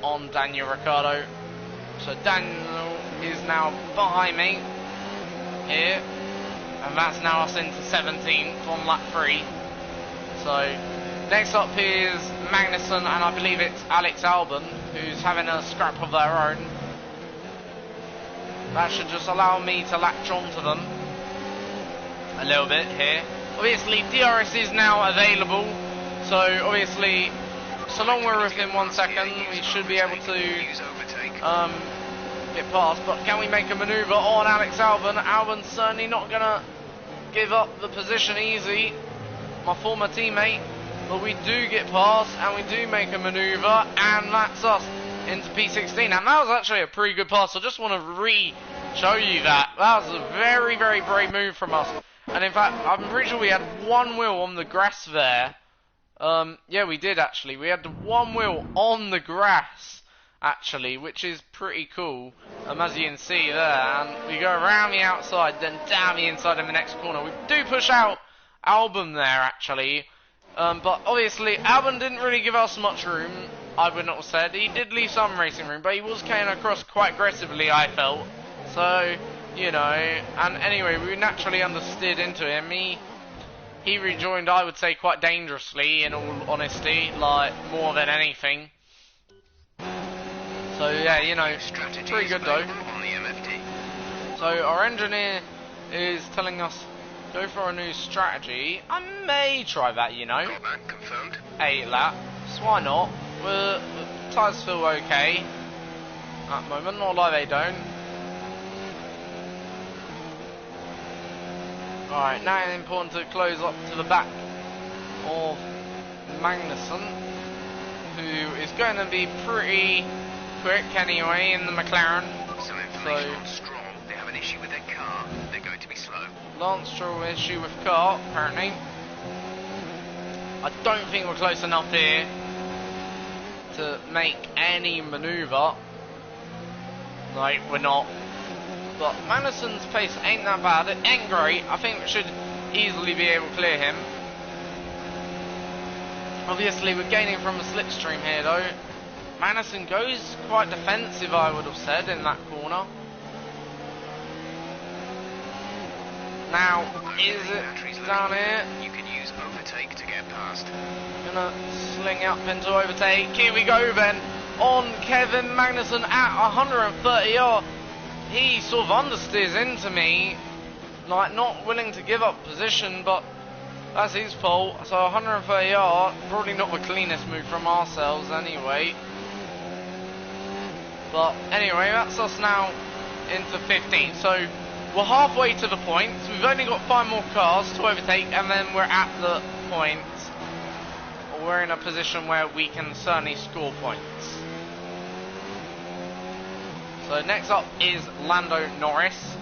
on Daniel Ricciardo. So Daniel is now behind me here, and that's now us into 17th on lap 3. So next up is Magnussen, and I believe it's Alex Albon who's having a scrap of their own. That should just allow me to latch onto them a little bit here. Obviously DRS is now available, so obviously so long we're within 1 second we should be able to get past. But can we make a manoeuvre on Alex Albon? Albon's certainly not gonna give up the position easy, my former teammate, but we do get past and we do make a manoeuvre, and that's us into P16. And that was actually a pretty good pass. I just want to show you that. That was a very, very brave move from us. And in fact, I'm pretty sure we had one wheel on the grass there. Yeah, we did actually. We had the one wheel on the grass, actually, which is pretty cool. As you can see there, and we go around the outside, then down the inside in the next corner. We do push out Albon there, actually. But obviously, Albon didn't really give us much room, I would not have said. He did leave some racing room, but he was coming across quite aggressively, I felt. So, you know, and anyway, we naturally understeered into him. He rejoined, I would say, quite dangerously, in all honesty, like, more than anything. So, yeah, you know, pretty good though. So, our engineer is telling us, go for a new strategy. I may try that, you know. Got that confirmed. 8 laps, why not? The tyres feel okay at the moment, not like they don't. Alright, now it's important to close up to the back of Magnussen, who is going to be pretty quick anyway in the McLaren. Some information on Stroll. They have an issue with their car. They're going to be slow. Lance Stroll issue with car, apparently. I don't think we're close enough here to make any manoeuvre. Like, we're not. But Magnussen's pace ain't that bad. It ain't great. I think we should easily be able to clear him. Obviously, we're gaining from a slipstream here, though. Magnussen goes quite defensive, I would have said, in that corner. Now, is it down here? You can use overtake to get past. Gonna sling up into overtake. Here we go then on Kevin Magnussen at 130 yard. He sort of understeers into me, like not willing to give up position, but that's his fault. So 130 yard, probably not the cleanest move from ourselves anyway. But anyway, that's us now into 15th. So we're halfway to the points. We've only got 5 more cars to overtake, and then we're at the point. We're in a position where we can certainly score points. So next up is Lando Norris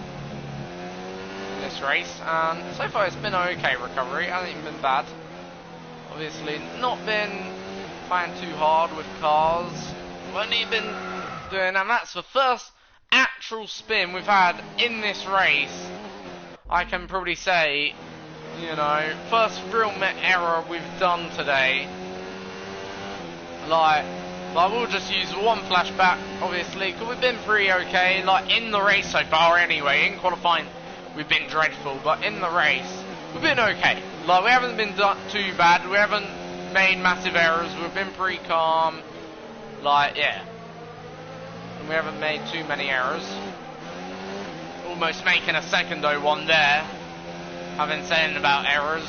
in this race, and so far it's been an okay recovery. Hasn't even been bad. Obviously not been playing too hard with cars. We've only been doing, and that's the first actual spin we've had in this race. I can probably say, you know, first real error we've done today. Like, I will just use one flashback, obviously, because we've been pretty okay. Like, in the race so far, anyway. In qualifying, we've been dreadful, but in the race, we've been okay. Like, we haven't been too bad. We haven't made massive errors. We've been pretty calm. Like, yeah. And we haven't made too many errors. Almost making a second 0-1 there. Having said about errors.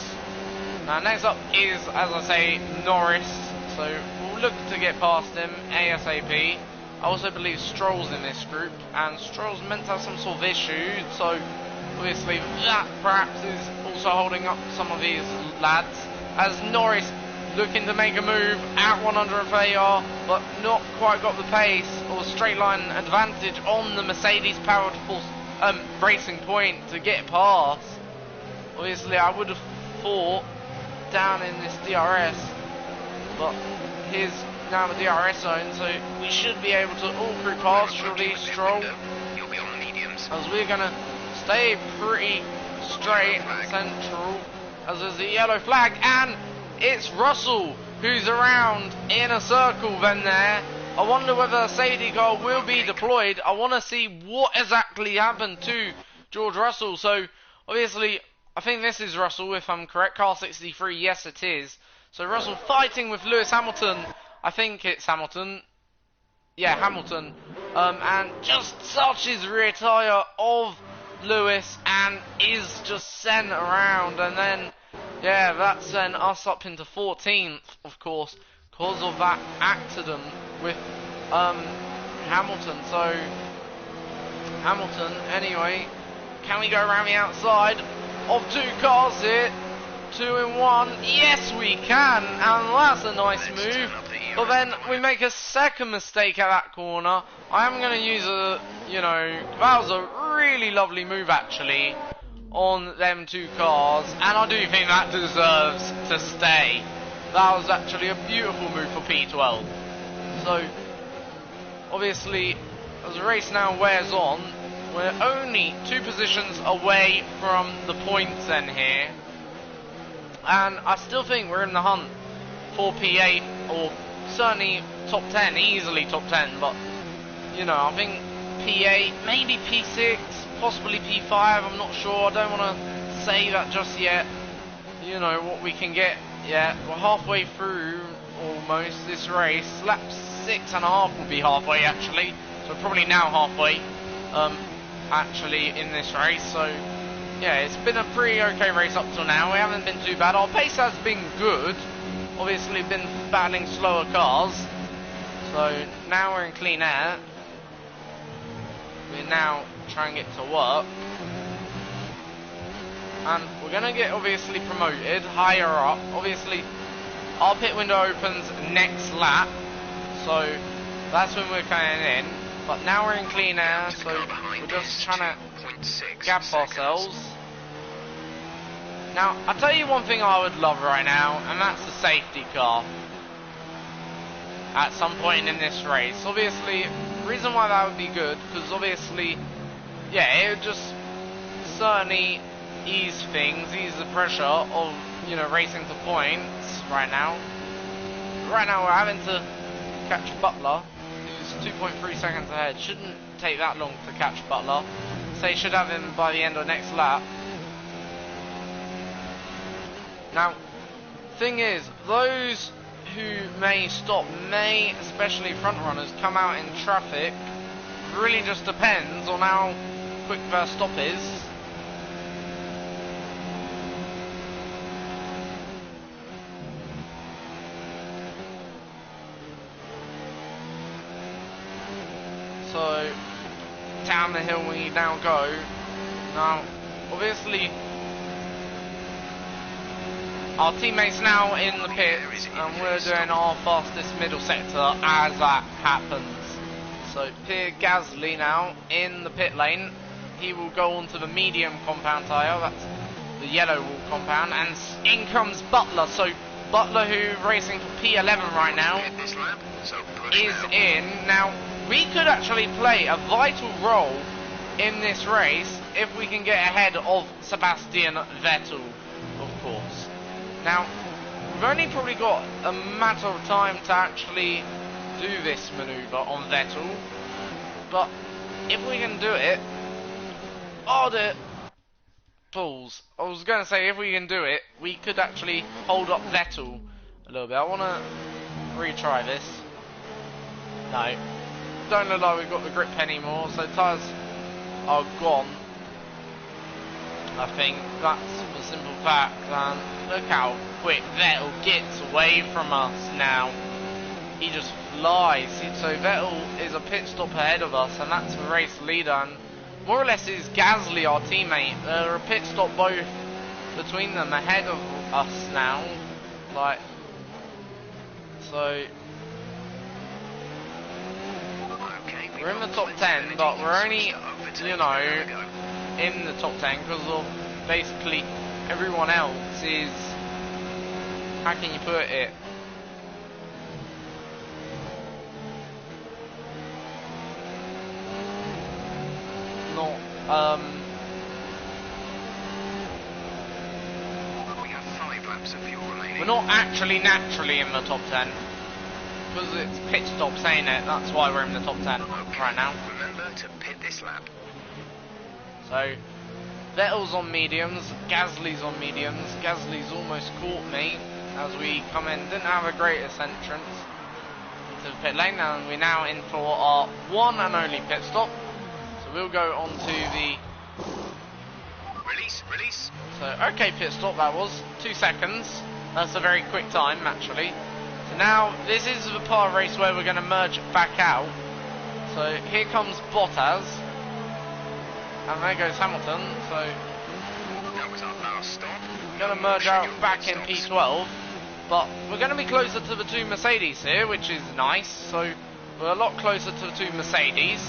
Now, next up is, as I say, Norris. So, we'll look to get past him ASAP. I also believe Stroll's in this group, and Stroll's meant to have some sort of issue, so obviously that perhaps is also holding up some of these lads. As Norris looking to make a move at 130R, but not quite got the pace or straight line advantage on the Mercedes powered racing point to get past. Obviously I would have thought down in this DRS, but here's now the DRS zone, so we should be able to all crew past surely Stroll, You'll be on the mediums. as we're going to stay pretty straight central, as there's a yellow flag, and it's Russell who's around in a circle then there. I wonder whether a safety car will be deployed. I want to see what exactly happened to George Russell. So obviously I think this is Russell, if I'm correct. Car 63, yes it is. So Russell fighting with Lewis Hamilton. I think it's Hamilton. Yeah, Hamilton. And just touches rear tyre of Lewis and is just sent around. And then, yeah, that sent us up into 14th, of course, because of that accident with Hamilton. So, Hamilton, anyway, can we go around the outside of 2 cars here? 2 in 1, yes we can, and that's a nice move. But then we make a second mistake at that corner. I am going to use a, you know, that was a really lovely move actually on them 2 cars, and I do think that deserves to stay. That was actually a beautiful move for P12. So obviously as the race now wears on, we're only 2 positions away from the points then here. And I still think we're in the hunt for P8, or certainly top 10, easily top 10, but, you know, I think P8, maybe P6, possibly P5, I'm not sure, I don't want to say that just yet, you know, what we can get yet. We're halfway through, almost, this race. Lap 6.5 will be halfway, actually, so probably now halfway, actually, in this race, so yeah, it's been a pretty okay race up till now. We haven't been too bad. Our pace has been good. Obviously been battling slower cars. So now we're in clean air. We're now trying to get to work. And we're going to get obviously promoted higher up. Obviously our pit window opens next lap. So that's when we're coming in. But now we're in clean air, so we're just trying to gap ourselves. Now, I'll tell you one thing I would love right now, and that's a safety car. At some point in this race. Obviously, the reason why that would be good, because obviously, yeah, it would just certainly ease things, ease the pressure of, you know, racing to points right now. Right now we're having to catch Butler, who's 2.3 seconds ahead. Shouldn't take that long to catch Butler. So you should have him by the end of next lap. Now, thing is, those who may stop, especially front runners, come out in traffic. Really just depends on how quick their stop is. So, down the hill we now go. Now, obviously, our teammates now in the pits, and we're doing our fastest middle sector as that happens. So Pierre Gasly now in the pit lane. He will go onto the medium compound tyre, that's the yellow wall compound, and in comes Butler. So Butler, who racing for P11 right now, is in. Now, we could actually play a vital role in this race if we can get ahead of Sebastian Vettel, of course. Now, we've only probably got a matter of time to actually do this manoeuvre on Vettel, but if we can do it, oh, the fools. I was going to say, if we can do it, we could actually hold up Vettel a little bit. I want to retry this. No. Don't look like we've got the grip anymore, so tyres are gone. I think that's the simple fact. And look how quick Vettel gets away from us now. He just flies. So Vettel is a pit stop ahead of us, and that's the race leader. And more or less is Gasly, our teammate. They're a pit stop both between them ahead of us now. Like, so we're in the top 10, but we're only, you know, in the top 10 because of basically everyone else is, how can you put it? Not, we have 5 laps of fuel remaining. we're not actually naturally in the top 10. Because it's pit stops, ain't it? That's why we're in the top 10 right now. Remember to pit this lap. So, Vettel's on mediums, Gasly's on mediums. Gasly's almost caught me as we come in. Didn't have a greatest entrance to the pit lane, and we're now in for our one and only pit stop. So we'll go on to the... Release. So, okay, pit stop that was. 2 seconds. That's a very quick time, actually. So now, this is the part of the race where we're going to merge back out. So, here comes Bottas. And there goes Hamilton. So, That was our last stop. we're going to merge out back in P12. But we're going to be closer to the 2 Mercedes here, which is nice. So, we're a lot closer to the 2 Mercedes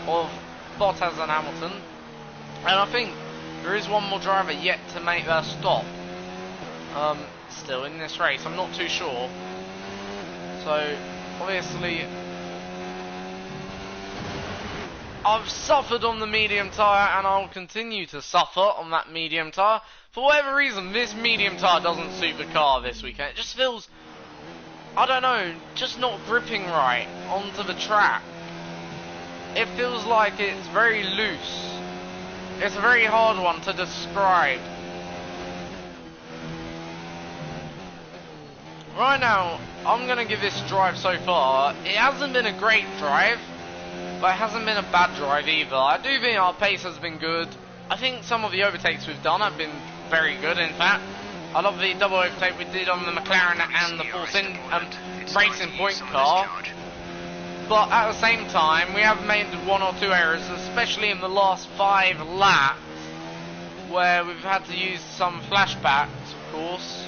of Bottas and Hamilton. And I think there is one more driver yet to make their stop. Still in this race, I'm not too sure. So, obviously, I've suffered on the medium tyre, and I'll continue to suffer on that medium tyre. For whatever reason, this medium tyre doesn't suit the car this weekend. It just feels, I don't know, just not gripping right onto the track. It feels like it's very loose. It's a very hard one to describe. Right now, I'm going to give this drive so far. It hasn't been a great drive, but it hasn't been a bad drive either. I do think our pace has been good. I think some of the overtakes we've done have been very good, in fact. I love the double overtake we did on the McLaren and the Force Racing Point car. But at the same time, we have made 1 or 2 errors, especially in the last 5 laps, where we've had to use some flashbacks, of course.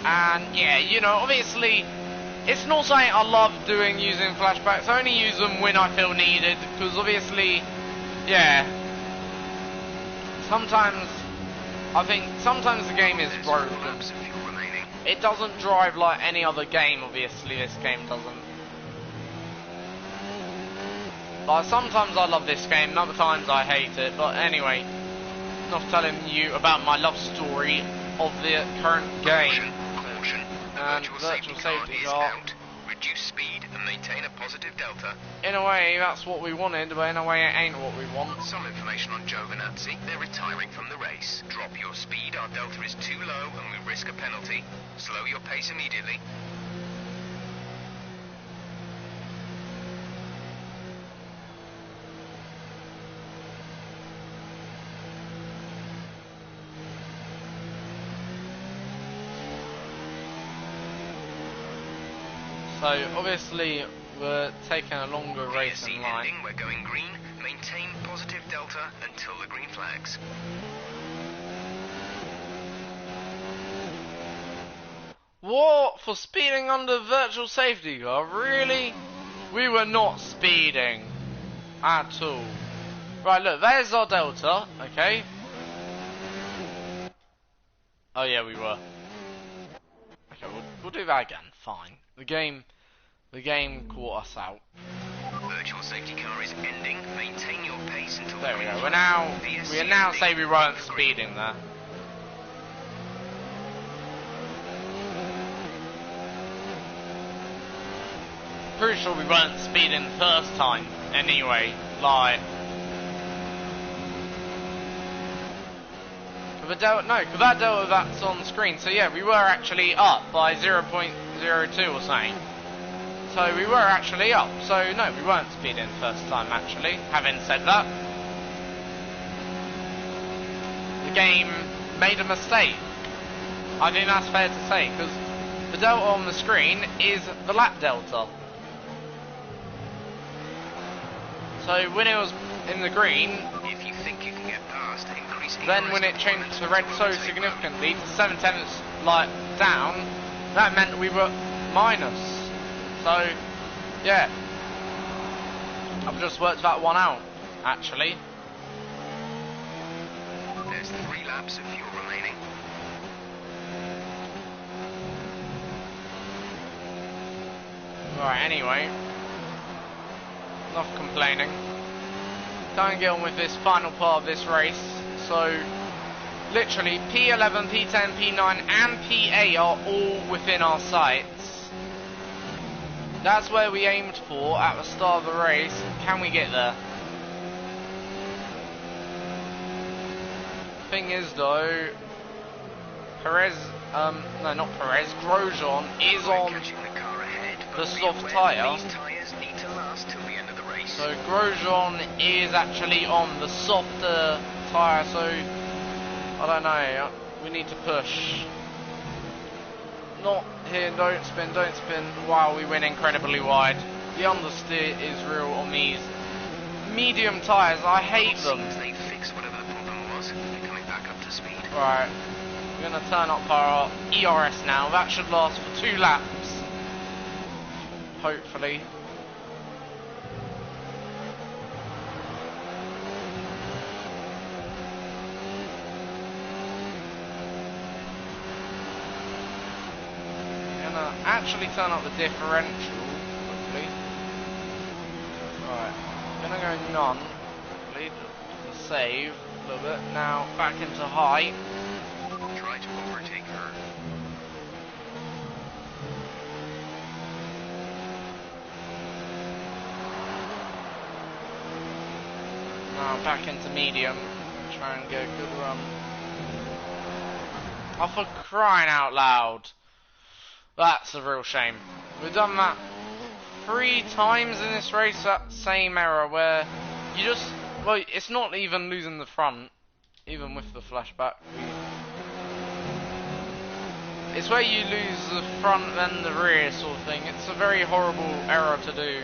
And yeah, you know, obviously, it's not something I love doing, using flashbacks. I only use them when I feel needed, because obviously, yeah, sometimes, I think, sometimes the game is broken. It doesn't drive like any other game, obviously, this game doesn't. Like, sometimes I love this game, and other times I hate it, but anyway, not telling you about my love story of the current game. And virtual safety car. Reduce speed and maintain a positive delta. In a way, that's what we wanted, but in a way, it ain't what we want. Some information on Giovinazzi. They're retiring from the race. Drop your speed. Our delta is too low, and we risk a penalty. Slow your pace immediately. So obviously we're taking a longer race in line. Ending, we're going green. Maintain positive delta until the green flags. What? For speeding under virtual safety car? Really? We were not speeding at all. Right, look, there's our delta, okay? Oh yeah, we were. Okay, we'll do that again, fine. The game caught us out. Virtual safety car is ending. Maintain your pace until There we the go. green We now say we weren't speeding there. Pretty sure we weren't speeding the first time anyway, like because that delta that's on screen, so yeah, we were actually up by 0.02 or something. So we were actually up, so no, we weren't speeding the first time actually. Having said that, the game made a mistake. I think that's fair to say, because the delta on the screen is the lap delta. So when it was in the green, if you think you can get past, increase then when it changed to red so significantly to 7 tenths like down, that meant we were minus. So yeah, I've just worked that one out actually. There's 3 laps of fuel remaining. Right, anyway. Enough complaining. Don't get on with this final part of this race. So, literally, P11, P10, P9 and P8 are all within our sights. That's where we aimed for at the start of the race. Can we get there? Thing is though, Perez, no not Perez, Grosjean is on the soft tyre. So Grosjean is actually on the softer tyre, so I don't know, we need to push. Not here, don't spin. Wow, we went incredibly wide. The understeer is real on these medium tyres, I hate them. They fixed whatever the problem was. They're coming back up to speed. Right, we're going to turn up our ERS now. That should last for 2 laps. Hopefully. Actually turn up the differential quickly. Right, gonna go none quickly to save a little bit. Now back into high. Try to overtake her. Now back into medium. Try and get a good run. Oh, for crying out loud. That's a real shame. We've done that 3 times in this race, that same error where you just, well, it's not even losing the front, even with the flashback. It's where you lose the front then the rear sort of thing. It's a very horrible error to do.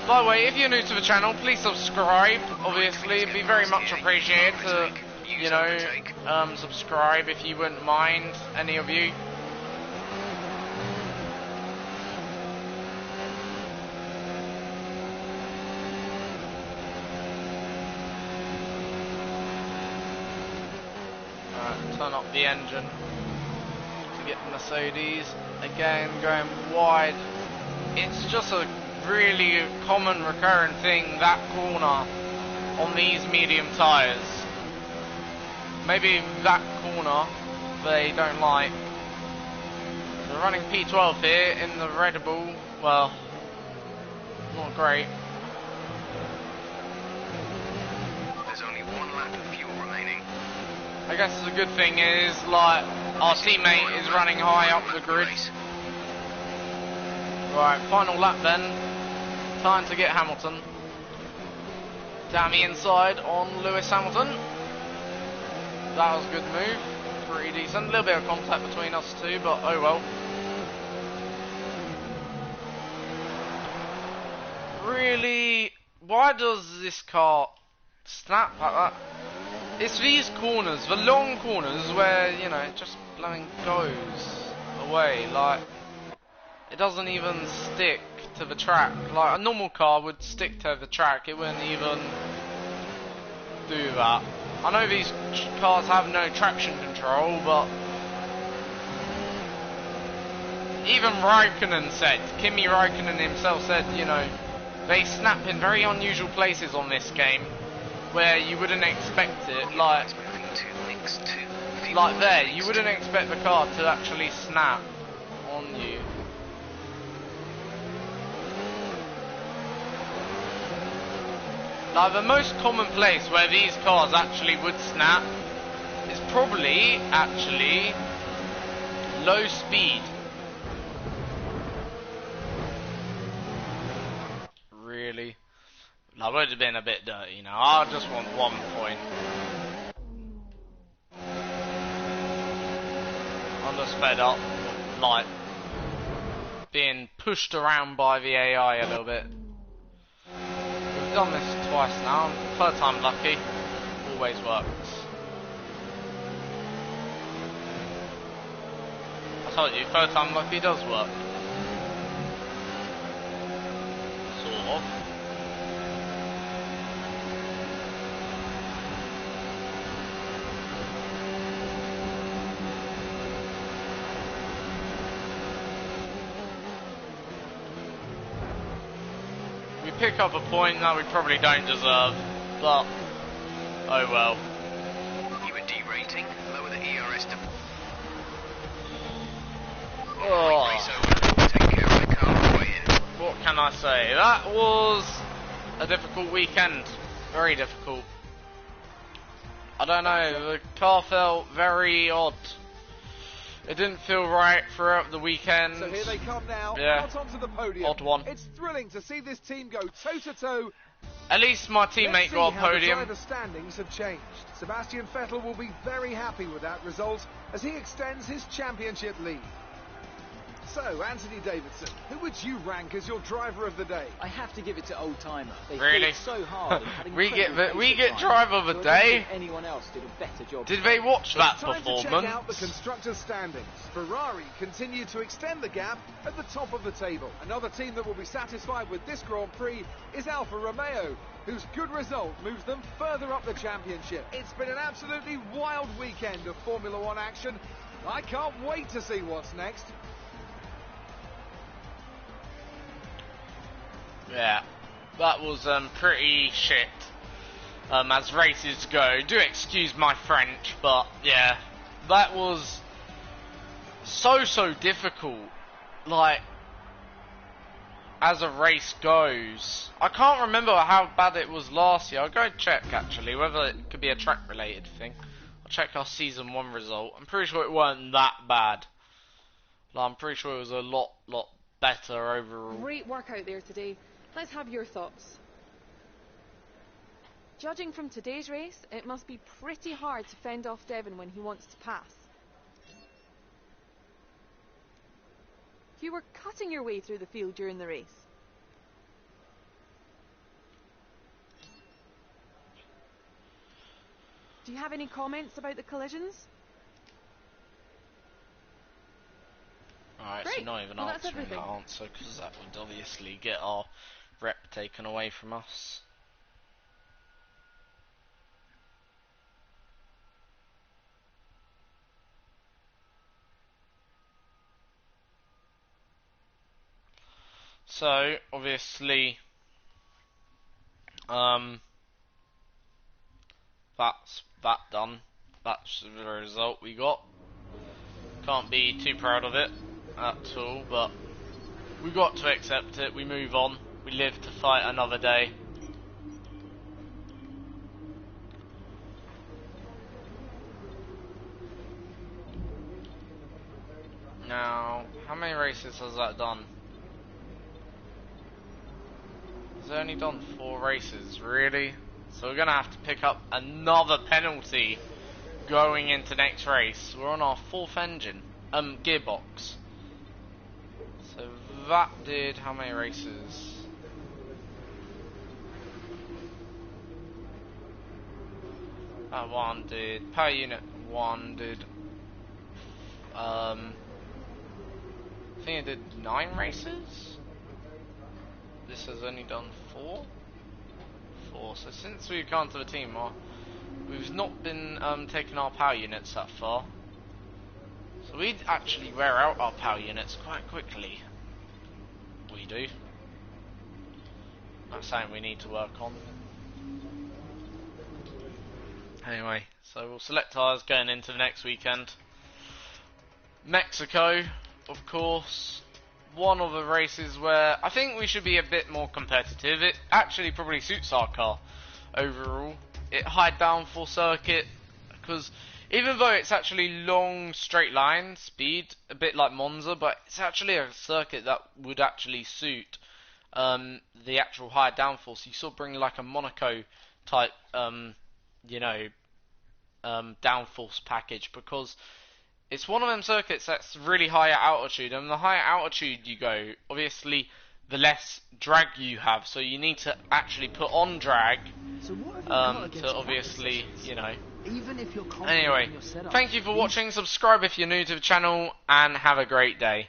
By the way, if you're new to the channel, please subscribe, obviously. It'd be very much appreciated to, you know, subscribe if you wouldn't mind, any of you. Alright, turn up the engine to get the Mercedes. Again, going wide. It's just a really common recurring thing, that corner on these medium tyres. Maybe that corner they don't like. We're running P12 here in the Red Bull. Well, not great. There's only 1 lap of fuel remaining. I guess the good thing is, like, our teammate is running high up the grid. Right, final lap then. Time to get Hamilton. Down the inside on Lewis Hamilton. That was a good move. Pretty decent. A little bit of contact between us two, but oh well. really? Why does this car snap like that? It's these corners, the long corners, where, you know, it just blowing goes away. Like, it doesn't even stick to the track. Like, a normal car would stick to the track. It wouldn't even do that. I know these cars have no traction control, but even Raikkonen said, Kimi Raikkonen himself said, you know, they snap in very unusual places on this game where you wouldn't expect it. Like there, you wouldn't expect the car to actually snap on you. Like, the most common place where these cars actually would snap is probably actually low speed. Really? That would have been a bit dirty, you know. I just want 1 point. I'm just fed up, like, being pushed around by the AI a little bit. We've done this twice now. Third time lucky. Always works. I told you, third time lucky does work. Sort of. Pick up a point that we probably don't deserve, but oh well. You were derating. Lower the ERS to. Oh. Take care of the car on the way in. What can I say? That was a difficult weekend. Very difficult. I don't know. The car felt very odd. It didn't feel right throughout the weekend. So here they come now, yeah. out onto the podium. Odd one. It's thrilling to see this team go toe-to-toe. At least my teammate got a podium. The standings have changed. Sebastian Vettel will be very happy with that result as he extends his championship lead. So, Anthony Davidson, who would you rank as your driver of the day? I have to give it to Old Timer. They really? fought so hard. And we get driver of the day. Anyone else did a better job. Did they watch that performance? It's time to check out the constructors' standings. Ferrari continue to extend the gap at the top of the table. Another team that will be satisfied with this Grand Prix is Alfa Romeo, whose good result moves them further up the championship. It's been an absolutely wild weekend of Formula One action. I can't wait to see what's next. Yeah, that was pretty shit as races go. Do excuse my French, but yeah, that was so difficult. Like, as a race goes, I can't remember how bad it was last year. I'll go check actually whether it could be a track related thing. I'll check our season 1 result. I'm pretty sure it weren't that bad. Like, I'm pretty sure it was a lot better overall. Great work out there today. Let's have your thoughts. Judging from today's race, it must be pretty hard to fend off Devon when he wants to pass. You were cutting your way through the field during the race. Do you have any comments about the collisions? Alright, so not even answering that answer, because that would obviously get our rep taken away from us. So, obviously, that's that done. That's the result we got. Can't be too proud of it at all, but we got to accept it. We move on. We live to fight another day. Now, how many races has that done? Has it only done 4 races? Really? So we're gonna have to pick up another penalty going into next race. We're on our 4th engine, gearbox. So that did how many races? That one did. Power unit 1 did. I think it did 9 races. This has only done 4. So since we've gone to the team, we've not been taking our power units that far. So we'd actually wear out our power units quite quickly. We do. That's something we need to work on. Anyway, so we'll select tires going into the next weekend. Mexico, of course, one of the races where I think we should be a bit more competitive. It actually probably suits our car overall. It high downforce circuit, because even though it's actually long straight line speed, a bit like Monza, but it's actually a circuit that would actually suit the actual high downforce. You sort of bring like a Monaco type, you know, downforce package, because it's one of them circuits that's really high at altitude, and the higher altitude you go, obviously the less drag you have, so you need to actually put on drag to obviously, you know. Even if you're anyway, thank you for watching, subscribe if you're new to the channel, and have a great day.